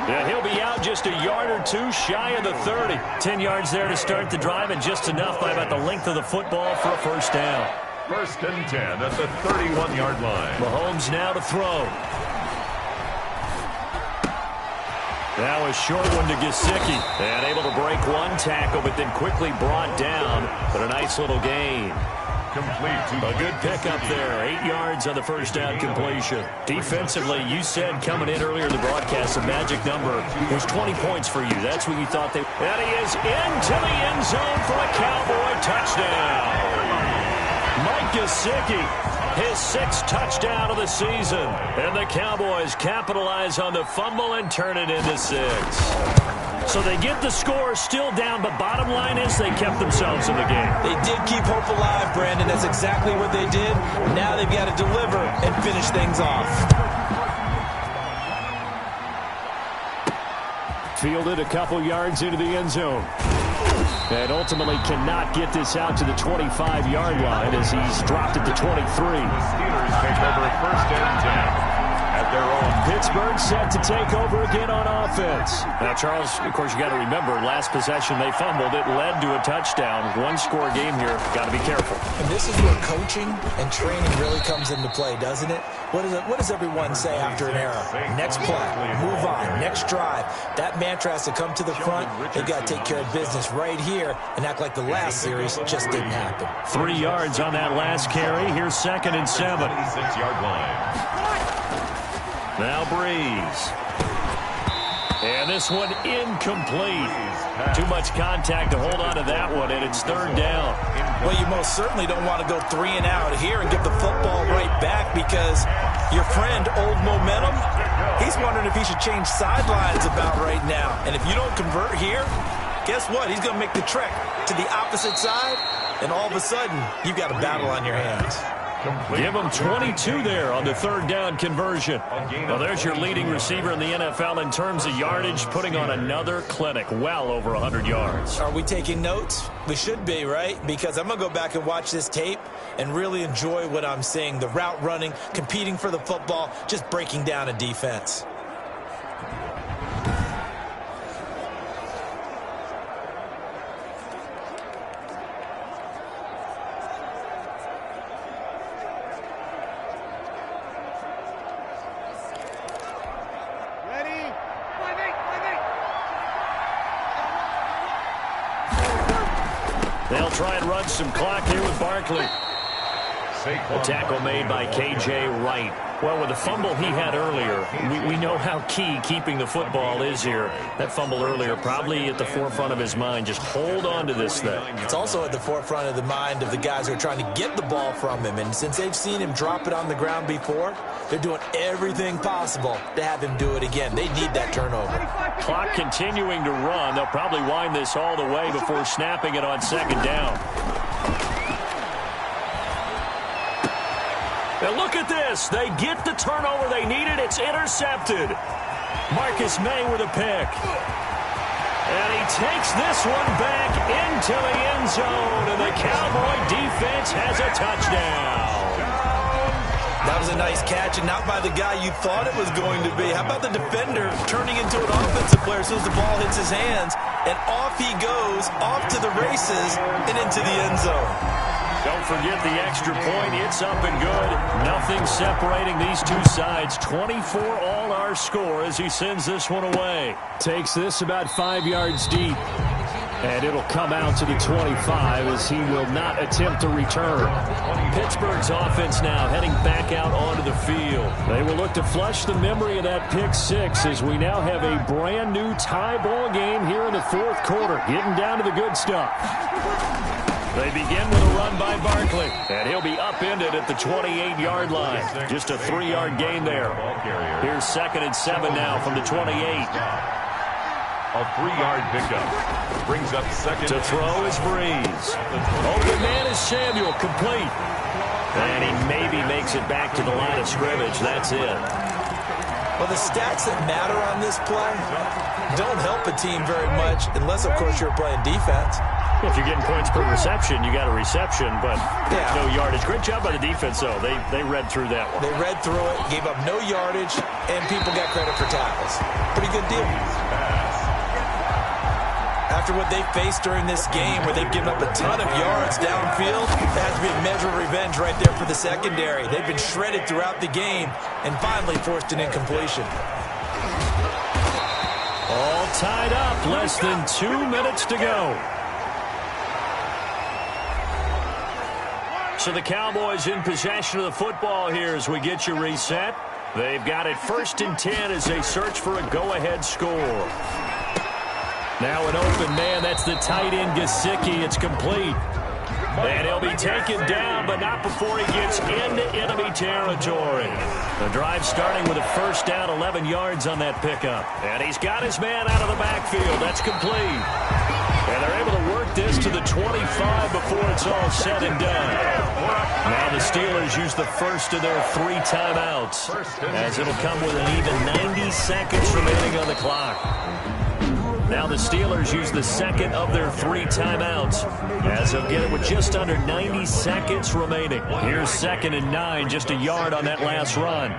Yeah, he'll be out just a yard or 2 shy of the 30. 10 yards there to start the drive, and just enough by about the length of the football for a 1st down. 1st and 10 at the 31-yard line. Mahomes now to throw. Now a short one to Gesicki. And able to break 1 tackle, but then quickly brought down. But a nice little gain. Complete to a good pickup there. 8 yards on the 1st down completion. Defensively, you said coming in earlier in the broadcast, the magic number was 20 points for you. That's what you thought they... And he is into the end zone for a Cowboy touchdown. Mike Gesicki, his 6th touchdown of the season. And the Cowboys capitalize on the fumble and turn it into 6. So they get the score still down, but bottom line is they kept themselves in the game. They did keep hope alive, Brandon. That's exactly what they did. Now they've got to deliver and finish things off. Fielded a couple yards into the end zone. And ultimately cannot get this out to the 25-yard line as he's dropped it to 23. The Steelers take over 1st and 10. At their own. Pittsburgh set to take over again on offense. Now, Charles, of course, you got to remember, last possession they fumbled. It led to a touchdown. 1-score game here. Got to be careful. And this is where coaching and training really comes into play, doesn't it? What does everyone say after an error? Next play, move on, next drive. That mantra has to come to the front. They've got to take care of business right here and act like the last series just didn't happen. 3 yards on that last carry. Here's 2nd and 7. 6-yard line. Now Breeze. And this one incomplete. Too much contact to hold on to that one, and it's 3rd down. Well, you most certainly don't want to go 3 and out here and give the football right back because your friend, Old Momentum, he's wondering if he should change sidelines about right now. And if you don't convert here, guess what? He's going to make the trek to the opposite side, and all of a sudden, you've got a battle on your hands. Give him 22 there on the 3rd down conversion. Well, there's your leading receiver in the NFL in terms of yardage, putting on another clinic, well over 100 yards. Are we taking notes? We should be, right? Because I'm going to go back and watch this tape and really enjoy what I'm seeing. The route running, competing for the football, just breaking down a defense. They'll try and run some clock here with Barkley. A tackle made by K.J. Wright. Well, with the fumble he had earlier, we know how key keeping the football is here. That fumble earlier probably at the forefront of his mind. Just hold on to this thing. It's also at the forefront of the mind of the guys who are trying to get the ball from him. And since they've seen him drop it on the ground before, they're doing everything possible to have him do it again. They need that turnover. Clock continuing to run. They'll probably wind this all the way before snapping it on second down. And look at this. They get the turnover they needed. It's intercepted. Marcus May with a pick. And he takes this one back into the end zone. And the Cowboy defense has a touchdown. That was a nice catch, and not by the guy you thought it was going to be. How about the defender turning into an offensive player as soon as the ball hits his hands, and off he goes, off to the races, and into the end zone. Don't forget the extra point. It's up and good. Nothing separating these two sides. 24 all our score as he sends this one away. Takes this about 5 yards deep. And it'll come out to the 25 as he will not attempt to return. Pittsburgh's offense now heading back out onto the field. They will look to flush the memory of that pick six as we now have a brand new tie ball game here in the fourth quarter. Getting down to the good stuff. They begin with a run by Barkley, and he'll be upended at the 28-yard line. Just a 3-yard gain there. Here's 2nd and 7 now from the 28. A 3-yard pickup brings up second. To throw is Breeze. Open man is Samuel, complete. And he maybe makes it back to the line of scrimmage. That's it. Well, the stats that matter on this play don't help a team very much unless, of course, you're playing defense. If you're getting points per reception, you got a reception, but no yardage. Great job by the defense, though. They read through that one. They read through it, gave up no yardage, and people got credit for tackles. Pretty good deal. After what they faced during this game where they've given up a ton of yards downfield, that has to be a measure of revenge right there for the secondary. They've been shredded throughout the game and finally forced an incompletion. All tied up. Less than 2 minutes to go. So the Cowboys in possession of the football here as we get you reset. They've got it 1st and 10 as they search for a go-ahead score. Now an open man. That's the tight end, Gesicki. It's complete. And he'll be taken down, but not before he gets into enemy territory. The drive starting with a 1st down, 11 yards on that pickup. And he's got his man out of the backfield. That's complete. And they're able to work this to the 25 before it's all said and done. Now the Steelers use the first of their 3 timeouts, as it'll come with an even 90 seconds remaining on the clock. Now the Steelers use the 2nd of their 3 timeouts, as they'll get it with just under 90 seconds remaining. Here's 2nd and 9, just a yard on that last run.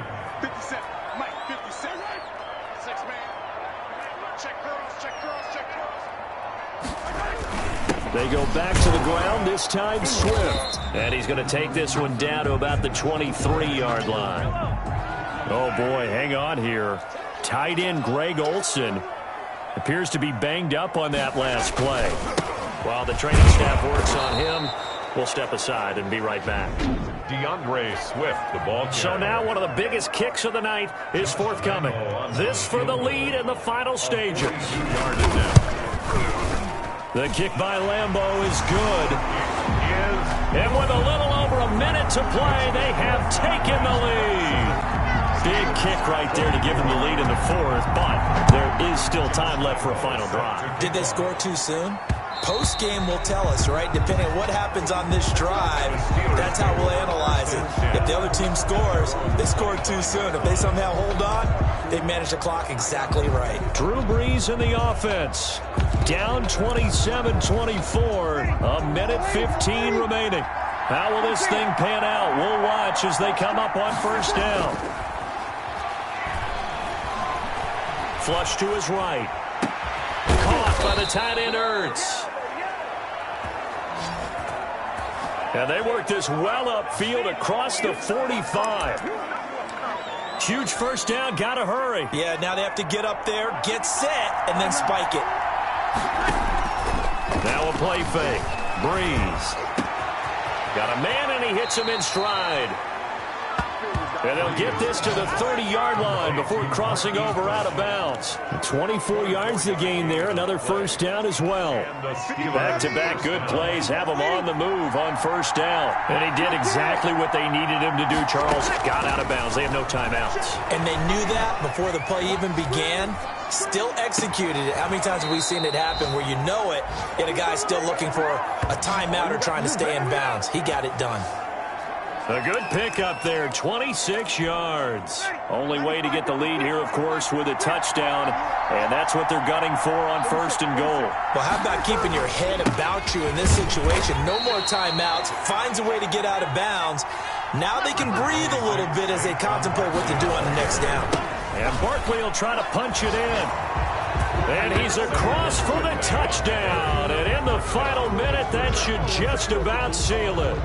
They go back to the ground, this time Swift. And he's going to take this one down to about the 23-yard line. Oh, boy, hang on here. Tight end Greg Olsen appears to be banged up on that last play. While the training staff works on him, we'll step aside and be right back. DeAndre Swift, the ball carrier. So now one of the biggest kicks of the night is forthcoming. This for the lead in the final stages. The kick by Lambeau is good. And with a little over a minute to play, they have taken the lead. Big kick right there to give them the lead in the 4th, but there is still time left for a final drive. Did they score too soon? Post-game will tell us, right? Depending on what happens on this drive, that's how we'll analyze it. If the other team scores, they scored too soon. If they somehow hold on, they manage the clock exactly right. Drew Brees in the offense. Down 27-24. A minute 15 remaining. How will this thing pan out? We'll watch as they come up on 1st down. Flush to his right. Caught by the tight end Ertz. And they work this well upfield across the 45. Huge 1st down, gotta hurry. Yeah, now they have to get up there, get set, and then spike it. Now a play fake. Breeze. Got a man, and he hits him in stride. And they'll get this to the 30-yard line before crossing over out of bounds. 24 yards to gain there. Another first down as well. Back-to-back good plays have them on the move on first down. And he did exactly what they needed him to do, Charles. Got out of bounds. They have no timeouts. And they knew that before the play even began. Still executed it. How many times have we seen it happen where you know it, and a guy's still looking for a timeout or trying to stay in bounds? He got it done. A good pickup there, 26 yards. Only way to get the lead here, of course, with a touchdown, and that's what they're gunning for on first and goal. Well, how about keeping your head about you in this situation? No more timeouts. Finds a way to get out of bounds. Now they can breathe a little bit as they contemplate what to do on the next down. And Barkley will try to punch it in. And he's across for the touchdown. And in the final minute, that should just about seal it.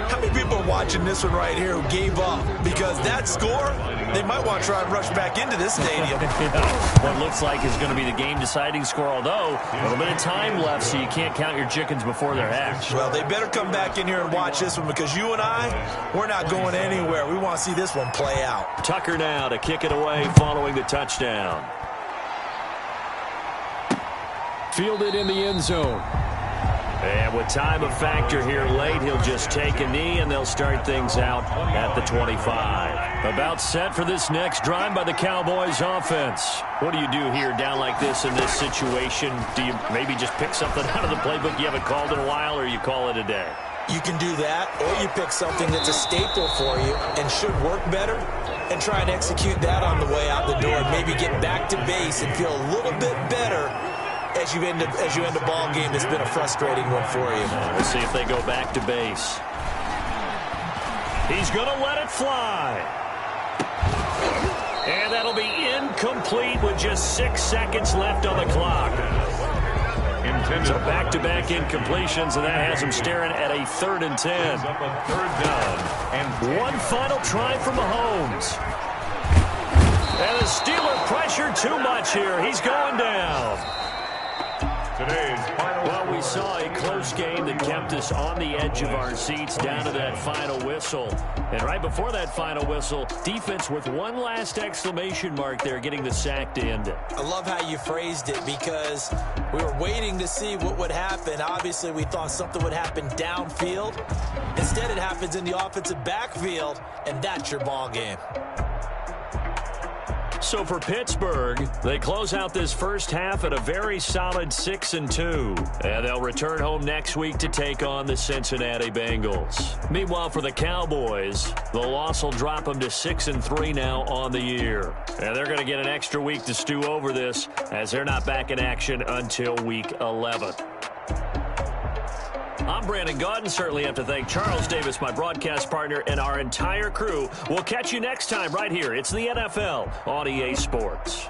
How many people are watching this one right here who gave up? Because that score, they might want to try and rush back into this stadium. What looks like is going to be the game-deciding score, although a little bit of time left, so you can't count your chickens before they're hatched. Well, they better come back in here and watch this one, because you and I, we're not going anywhere. We want to see this one play out. Tucker now to kick it away following the touchdown. Fielded in the end zone. And with time a factor here late, he'll just take a knee, and they'll start things out at the 25. About set for this next drive by the Cowboys offense. What do you do here down like this in this situation? Do you maybe just pick something out of the playbook you haven't called in a while, or you call it a day? You can do that, or you pick something that's a staple for you and should work better, and try and execute that on the way out the door, and maybe get back to base and feel a little bit better as you end a ball game that's been a frustrating one for you. Let's see if they go back to base. He's going to let it fly. And that'll be incomplete with just 6 seconds left on the clock. So back-to-back incompletions, and that has him staring at a 3rd and 10. One final try from Mahomes. And the Steeler pressure too much here. He's going down. Well, we saw a close game that kept us on the edge of our seats down to that final whistle. And right before that final whistle, defense with one last exclamation mark there, getting the sack to end it. I love how you phrased it, because we were waiting to see what would happen. Obviously, we thought something would happen downfield. Instead, it happens in the offensive backfield, and that's your ball game. So for Pittsburgh, they close out this first half at a very solid 6-2. And they'll return home next week to take on the Cincinnati Bengals. Meanwhile, for the Cowboys, the loss will drop them to 6-3 now on the year. And they're going to get an extra week to stew over this, as they're not back in action until week 11. I'm Brandon Gaudin. Certainly have to thank Charles Davis, my broadcast partner, and our entire crew. We'll catch you next time right here. It's the NFL on EA Sports.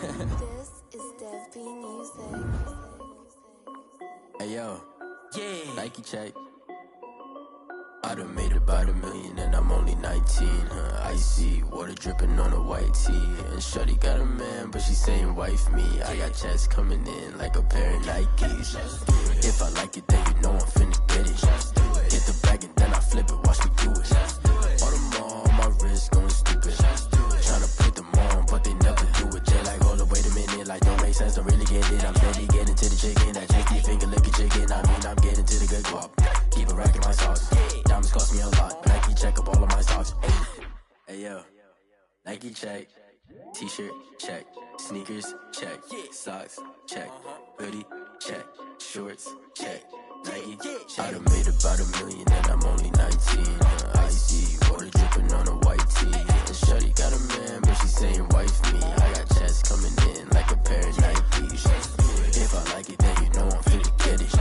This is Dev B Music. Hey yo, yeah. Nike check. I done made about $1 million and I'm only 19. Icy water dripping on a white tee. And shorty got a man, but she saying wife me. I got checks coming in like a pair of Nikes. If I like it, then you know I'm finna get it. Get the bag and then I flip it, watch me do it. All the more on my wrist going stupid. Tryna put them on, but they never do it. Jay like, hold up, wait a minute, like don't make sense, don't really get it. I'm steady getting to the chicken, that cheeky finger licking chicken. I mean, I'm getting to the good guap. Keep it racking my sauce. Diamonds cost me a lot. Nike check up all of my stocks. Hey yo, Nike check. T-shirt check. Sneakers check. Socks check. Hoodie check. Shorts check. I done made about $1 million and I'm only 19. Icy water dripping on a white tee. And shorty got a man, but she saying wife me. I got checks coming in like a pair of Nikes. If I like it, then you know I'm finna get it.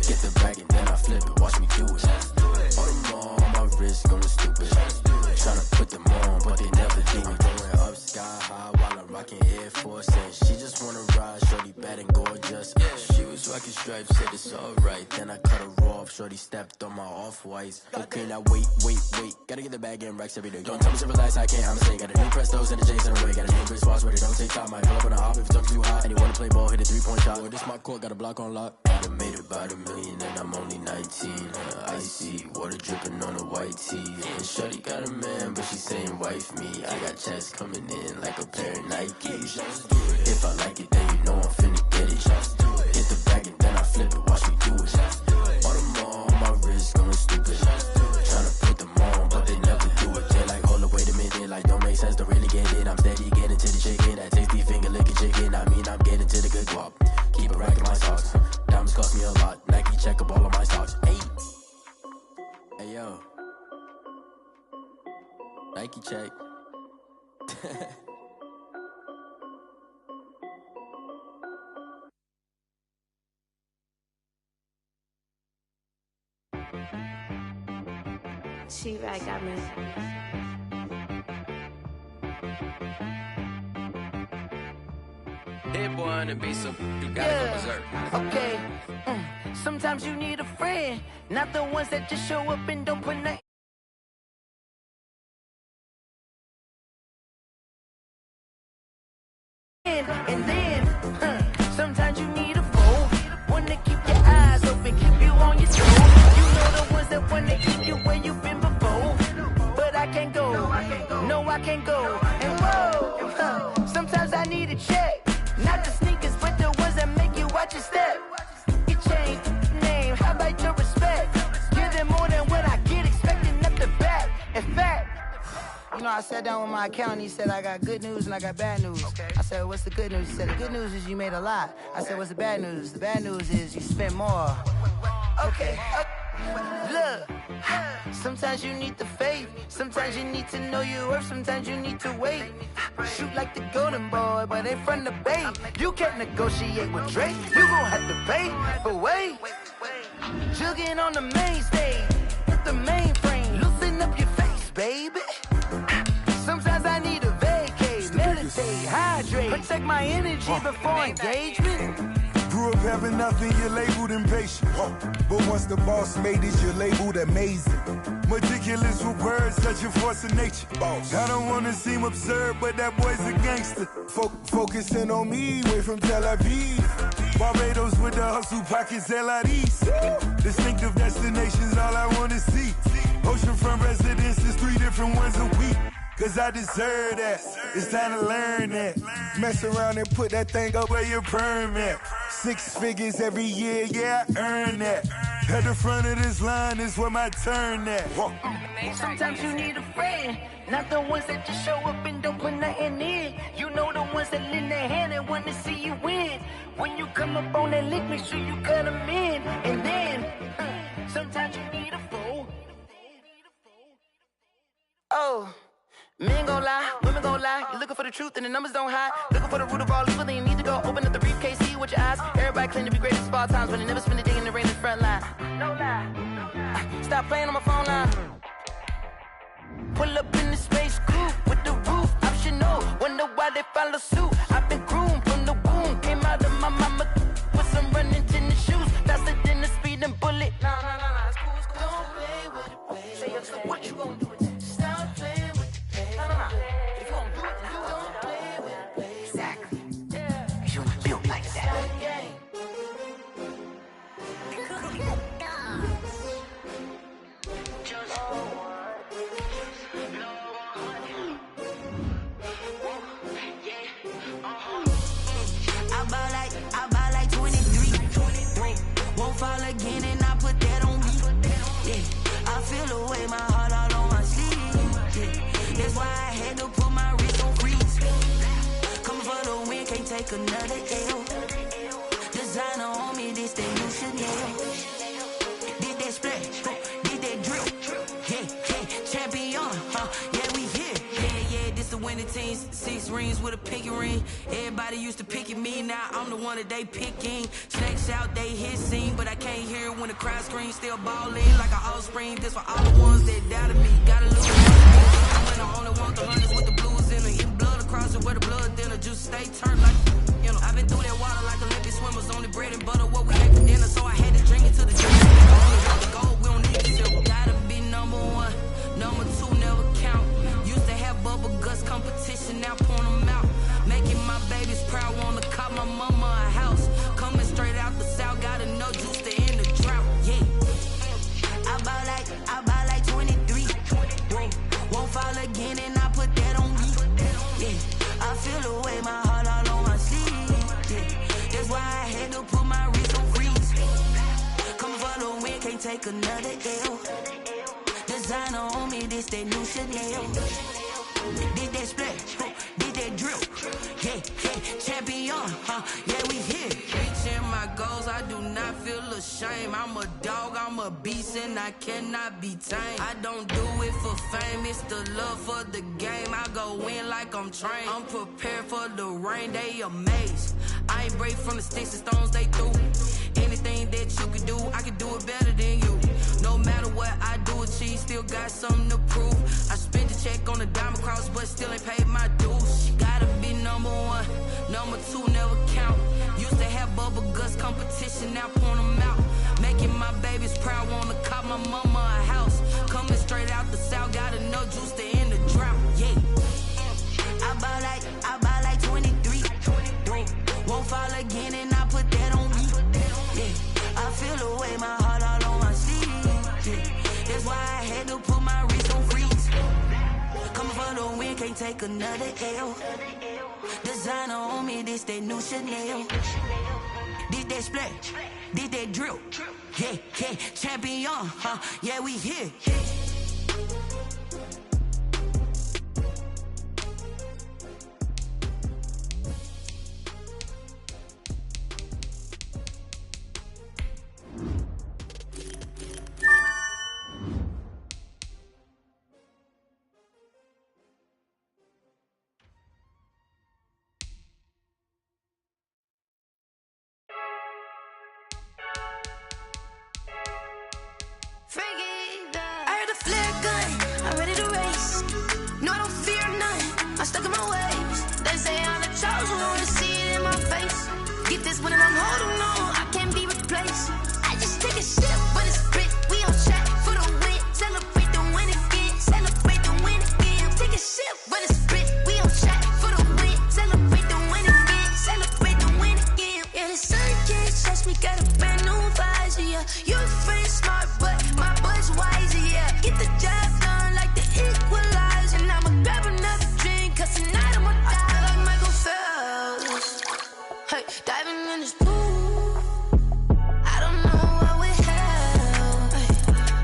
Get the bag and then I flip it. Watch me do it. All them all on my wrist going stupid. Tryna put them on, but they never do it. Going up sky high while I'm rocking Air Force. And she just wanna ride, shorty bad and gorgeous. She was rocking stripes, said it's alright. Then I cut her off, shorty stepped on my off-whites. Okay, now wait. Gotta get the bag and racks every day. Don't tell me to relax, I can't, I'ma say. Got a new Prestos and a J's in the way. Got a new wristwatch where they don't take time. Might pull up on a hop if it's talking too hot. And you wanna play ball, hit a 3-point shot. Well, this my court, got a block on lock. I done made about $1 million and I'm only 19. Icy water dripping on a white tee. And shorty got a man, but she saying wife me. I got checks coming in like a pair of Nikes. If I like it, then you know I'm finna get it. Hit the bag and then I flip it, watch me do it. All them all on my wrist going stupid. Tryna put them on, but they never do it. They're like, hold up, wait a minute, like don't make sense, don't really get it. I'm steady getting to the chicken, that tasty finger licking chicken. I mean, I'm getting to the good guap. Keep it racking my socks. Diamonds cost me a lot. Nike check up all of my stocks. Hey yo. Nike check. She right got me. Hit one and be some. You gotta go berserk. Okay. Sometimes you need a friend, not the ones that just show up and don't put nothing. And then, sometimes you need a foe, one to keep your eyes open, keep you on your toes. You know the ones that want to keep you where you've been before. But I can't go, no, I can't go. And whoa, sometimes I need a check, not the sneakers, but the ones that make you watch your step. Your chain, name, how about your respect? Give them more than what I get, expecting up the back. In fact, you know, I sat down with my accountant. He said, I got good news and I got bad news. Okay. I said, what's the good news? He said, the good news is you made a lot. I said, what's the bad news? The bad news is you spent more. Okay. Look, sometimes you need the faith. Sometimes you need to know your worth. Sometimes you need to wait. Shoot like the golden boy, but ain't from the bay. You can't negotiate with Drake. You gon' have to pay. But wait, jugging on the main stage. Hit the mainframe. Loosen up your face, baby. Sometimes I need a vacate, meditate, hydrate, protect my energy before engagement. Grew up having nothing, you're labeled impatient. But once the boss made it, you're labeled amazing. Meticulous with words, such a force of nature. I don't wanna seem absurd, but that boy's a gangster. Focusing on me, way from Tel Aviv. Barbados with the hustle pockets, LIDs. Distinctive destinations, all I wanna see. Oceanfront residences, 3 different ones a week. Cause I deserve that, it's time to learn that. Mess around and put that thing up where your permit. 6 figures every year, yeah, I earn that. At the front of this line is where my turn at. Sometimes you need a friend, not the ones that just show up and don't put nothing in. You know the ones that lend their hand and want to see you win. When you come up on that lick, make sure you cut them in. And then, sometimes you need a fool. Oh. Men gon' lie, women gon' lie. You're looking for the truth and the numbers don't hide. Looking for the root of all evil, then you need to go open up the briefcase, see with your eyes. Everybody claim to be greatest of all times, but they never spend a day in the rain in the front line. No lie. Stop playing on my phone line. Pull up in the space coupe with the roof optional. Wonder why they follow suit. I've been groomed from the womb. Came out of my mama with some running tennis shoes. Faster than the speeding bullet. No, it's cool, it's cool. Don't play with it, baby. Say what you gon' do with that? Stop playing. If you don't do it, then you don't play with it, baby. Exactly. Yeah. You was built like that. I buy like 23. Won't fall again and I put that on me. Yeah. I feel the way my heart all on my sleeve. Yeah. That's why I had to put my wrist on freeze. Coming for the win, can't take another L. Designer on me, this thing you should nail. champion, yeah, we here. Yeah, this the winning team. 6 rings with a pinky ring. Everybody used to picking me, now I'm the one that they picking. Snakes out, they hit scene, but I can't hear it when the crowd screams. Still ballin' like an offspring. This for all the ones that doubted me. Gotta lose. I'm when I only want the hunters with the blues in it. Getting blood across it where the blood thinner. Just stay turned like, you know. I've been through that water like Olympic swimmers. Only bread and butter, what we ate for dinner. So I had to drink it to the drink. The gold, we don't need the silver. Gotta be number 1. Number 2 never count. Used to have bubble guts competition, now point them out. Making my babies proud, wanna cop my mama a house. Coming straight out the south, gotta know juice to end the drought. Yeah, I buy like 23. Whoa, won't fall again, and I put that on me. Yeah, I feel the way, my heart all on my sleeve. Yeah, that's why I had to put my wrist on freeze. Coming for the win, can't take another L. Designer on me, this that new Chanel. Did that splash, did that drill. Yeah, champion, yeah, we here. Reaching my goals, I do not feel ashamed. I'm a dog, I'm a beast, and I cannot be tamed. I don't do it for fame, it's the love for the game. I go in like I'm trained. I'm prepared for the rain, they amazed. I ain't brave from the sticks and stones they threw. Anything that you can do, I can do it better than you. No matter what I do, achieve, still got something to prove. I spent the check on the diamond cross, but still ain't paid my dues. Gotta be number 1, number 2 never count. Used to have bubble guts competition, now point them out. Making my babies proud, wanna cop my mama a house. Coming straight out the south, gotta know juice to end the drought. Yeah, I buy like 23. Won't fall again, and I put that on me. Yeah, I feel the way, my heart all on my sleeve. Yeah, that's why I had to put my wrist on freeze. Coming for the win, can't take another L. Designer on me, this that new Chanel. Did that splash, did that drill. Yeah, champion, yeah, we here. I heard a flare gun, I'm ready to race. No, I don't fear none, I'm stuck in my ways. They say I'm the chosen one, to see it in my face. Get this when I'm holding on, I can't be replaced. I just take a sip when it's split, we on track for the win. Celebrate the win again, celebrate the win again. Take a sip when it's split, we on track for the win. Celebrate the win again, celebrate the win again. Yeah, the sun can't touch me, got a brand new visor, yeah. You're a friend smart, but my boy's wiser, yeah. Get the job done like the equalizer. And I'ma grab another drink, cause tonight I'ma die like Michael Phelps. Hey, diving in this pool, I don't know what we have. Hey,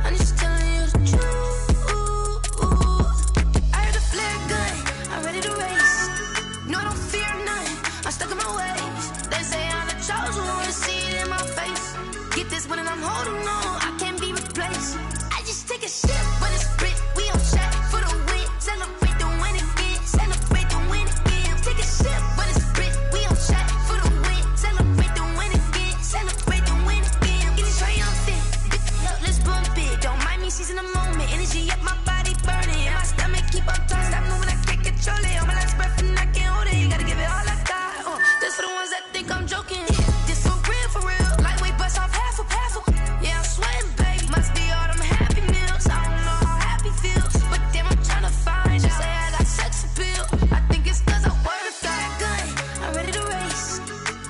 I'm just telling you the truth. I heard a flare gun, I'm ready to race. No, I don't fear none, I'm stuck in my ways. They say I'm the chosen one, to see it in my face. Get this when I'm holding on, I can't be replaced. I just take a sip when it's split, we on track for the win. Celebrate the win again, celebrate the win again. Take a sip when it's split, we on track for the win. Celebrate the win again, celebrate the win again. Get it triumphant, let's bump it. Don't mind me seizing the moment, energy up my body burning. And my stomach keep on turning, stop moving, I can't control it. On my last breath and I can't hold it, you gotta give it all I got. This for the ones that think I'm joking. This for real, lightweight bust off half a. Yeah, I'm sweating, baby. Must be all them happy meals. I don't know how happy feels, but damn, I'm trying to find out. Say I got sex appeal. I think it's cause I wear a fat gun. I'm ready to race.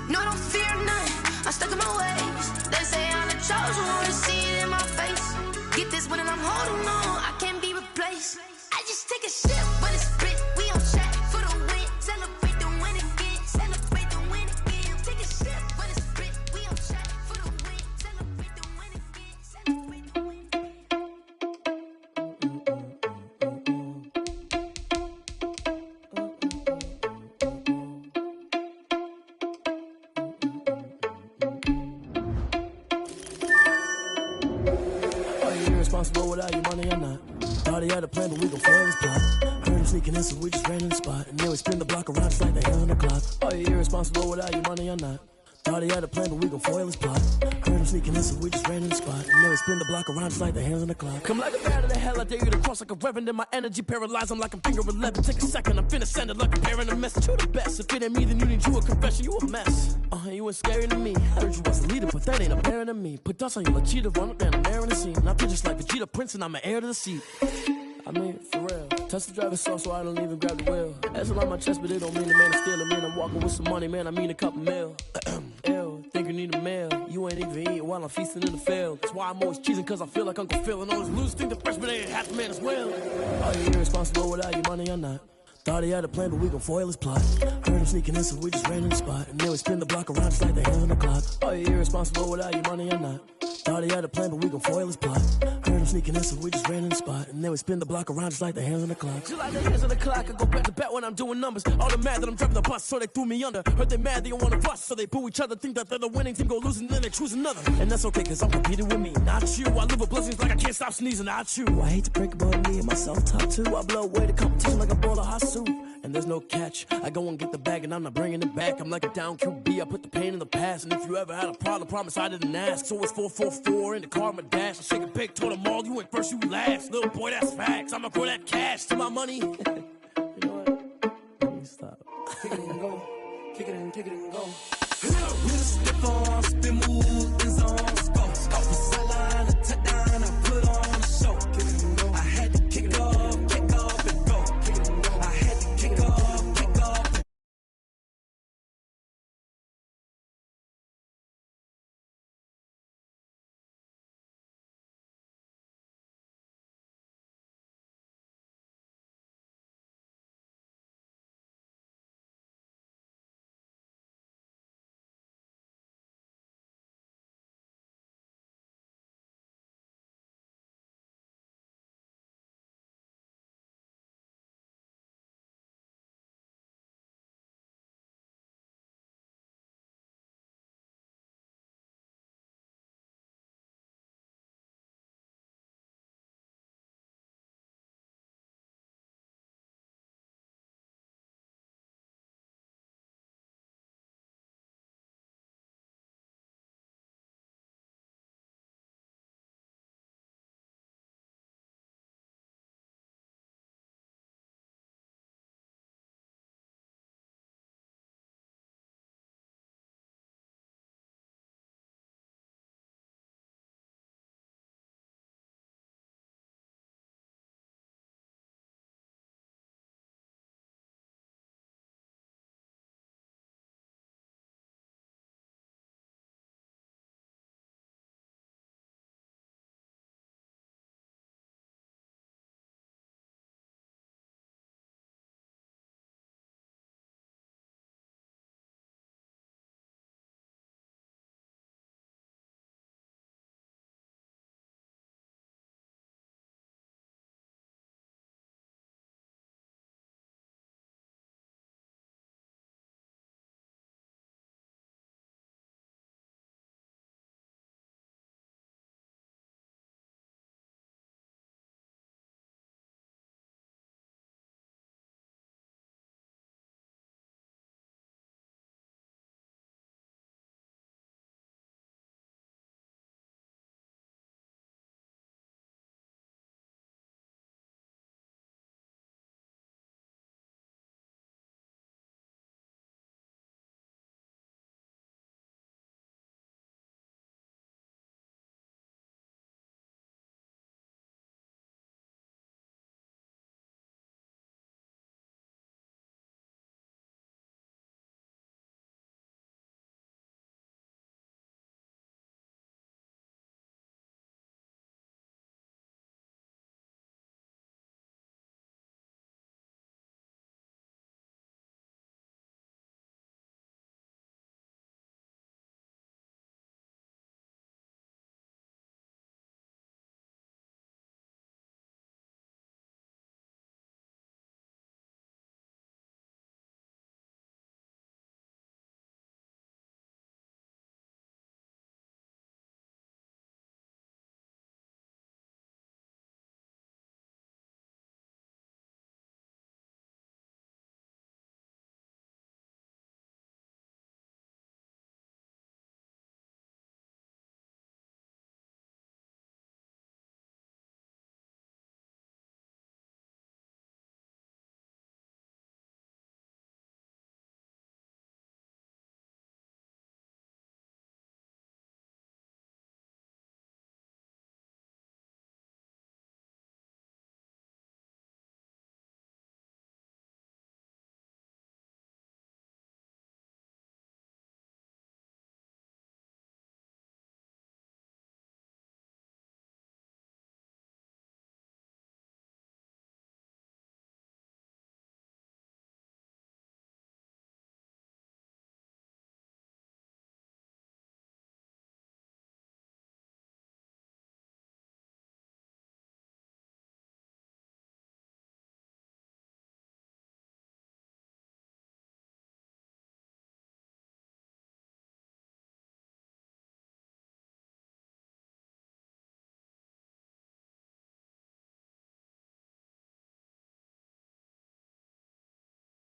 No, I don't fear none, I'm stuck in my ways. They say I'm the chosen one, to see it in my face. Get this when I'm holding on, I can't be replaced. I just take a sip when it's split, we on track for the win. Celebrate the win again, celebrate the win again. Take a sip when it's split, we on track for the win. Celebrate the win again, celebrate the win Are you irresponsible without your money or not? Thought he had a plan, but we gon' foil his plot. Heard him sneaking in, so we just ran in the spot. And then we spin the block around just like the hand on the clock. Are you irresponsible without your money or not? Thought he had a plan, but we gon' foil his plot. Heard him sneaking in, so we just ran in the spot. And then we spin the block around just like the hands on the clock. Come like a bat of the hell, I dare you to cross like a reverend. In my energy paralyzed, I'm like a finger 11. Take a second, I'm finna send it like a parent a message. You the best, if it ain't me, then you need you a confession. You a mess, you ain't scary to me. Heard you was a leader, but that ain't apparent to me. Put dust on you, like cheetah, run up down the air in the scene. I feel just like Vegeta Prince, and I'm an heir to the seat. I mean, for real. Touch the driver's soft, so I don't even grab the wheel. That's on my chest, but it don't mean the man is stealing. Man, I'm walking with some money, man, I mean a couple mil. Ew, think you need a meal. You ain't even eating while I'm feasting in the field. That's why I'm always cheesing, cause I feel like Uncle Phil. And all those losers think the freshman ain't half the man as well. Are you irresponsible without your money or not? Thought he had a plan, but we gon' foil his plot. Heard him sneaking in, so we just ran in the spot. And then we spin the block around just like the hands on the clock. Are you irresponsible without your money or not? Thought he had a plan, but we gon' foil his plot. Heard him sneaking in, so we just ran in the spot. And then we spin the block around just like the hands on the clock. Just like the hands on the clock, I go back to back when I'm doing numbers. All the mad that I'm driving the bus, so they threw me under. Heard they mad, they don't wanna bust, so they boo each other. Think that they're the winning team, go losing, then they choose another. And that's okay, cause I'm competing with me, not you. I live with blessings like I can't stop sneezing, not you. I hate to break about me and myself top two. I blow away the competition like a bowl of hot soup. And there's no catch. I go and get the bag and I'm not bringing it back. I'm like a down QB, I put the pain in the past. And if you ever had a problem, promise I didn't ask. So it's 444 in the car, my dash. I shake a big, told them all, you went first, you last. Little boy, that's facts. I'ma throw that cash to my money. You know what? Let me stop. Kick it and go. Kick it and go. With a stiff on, spin move, is on,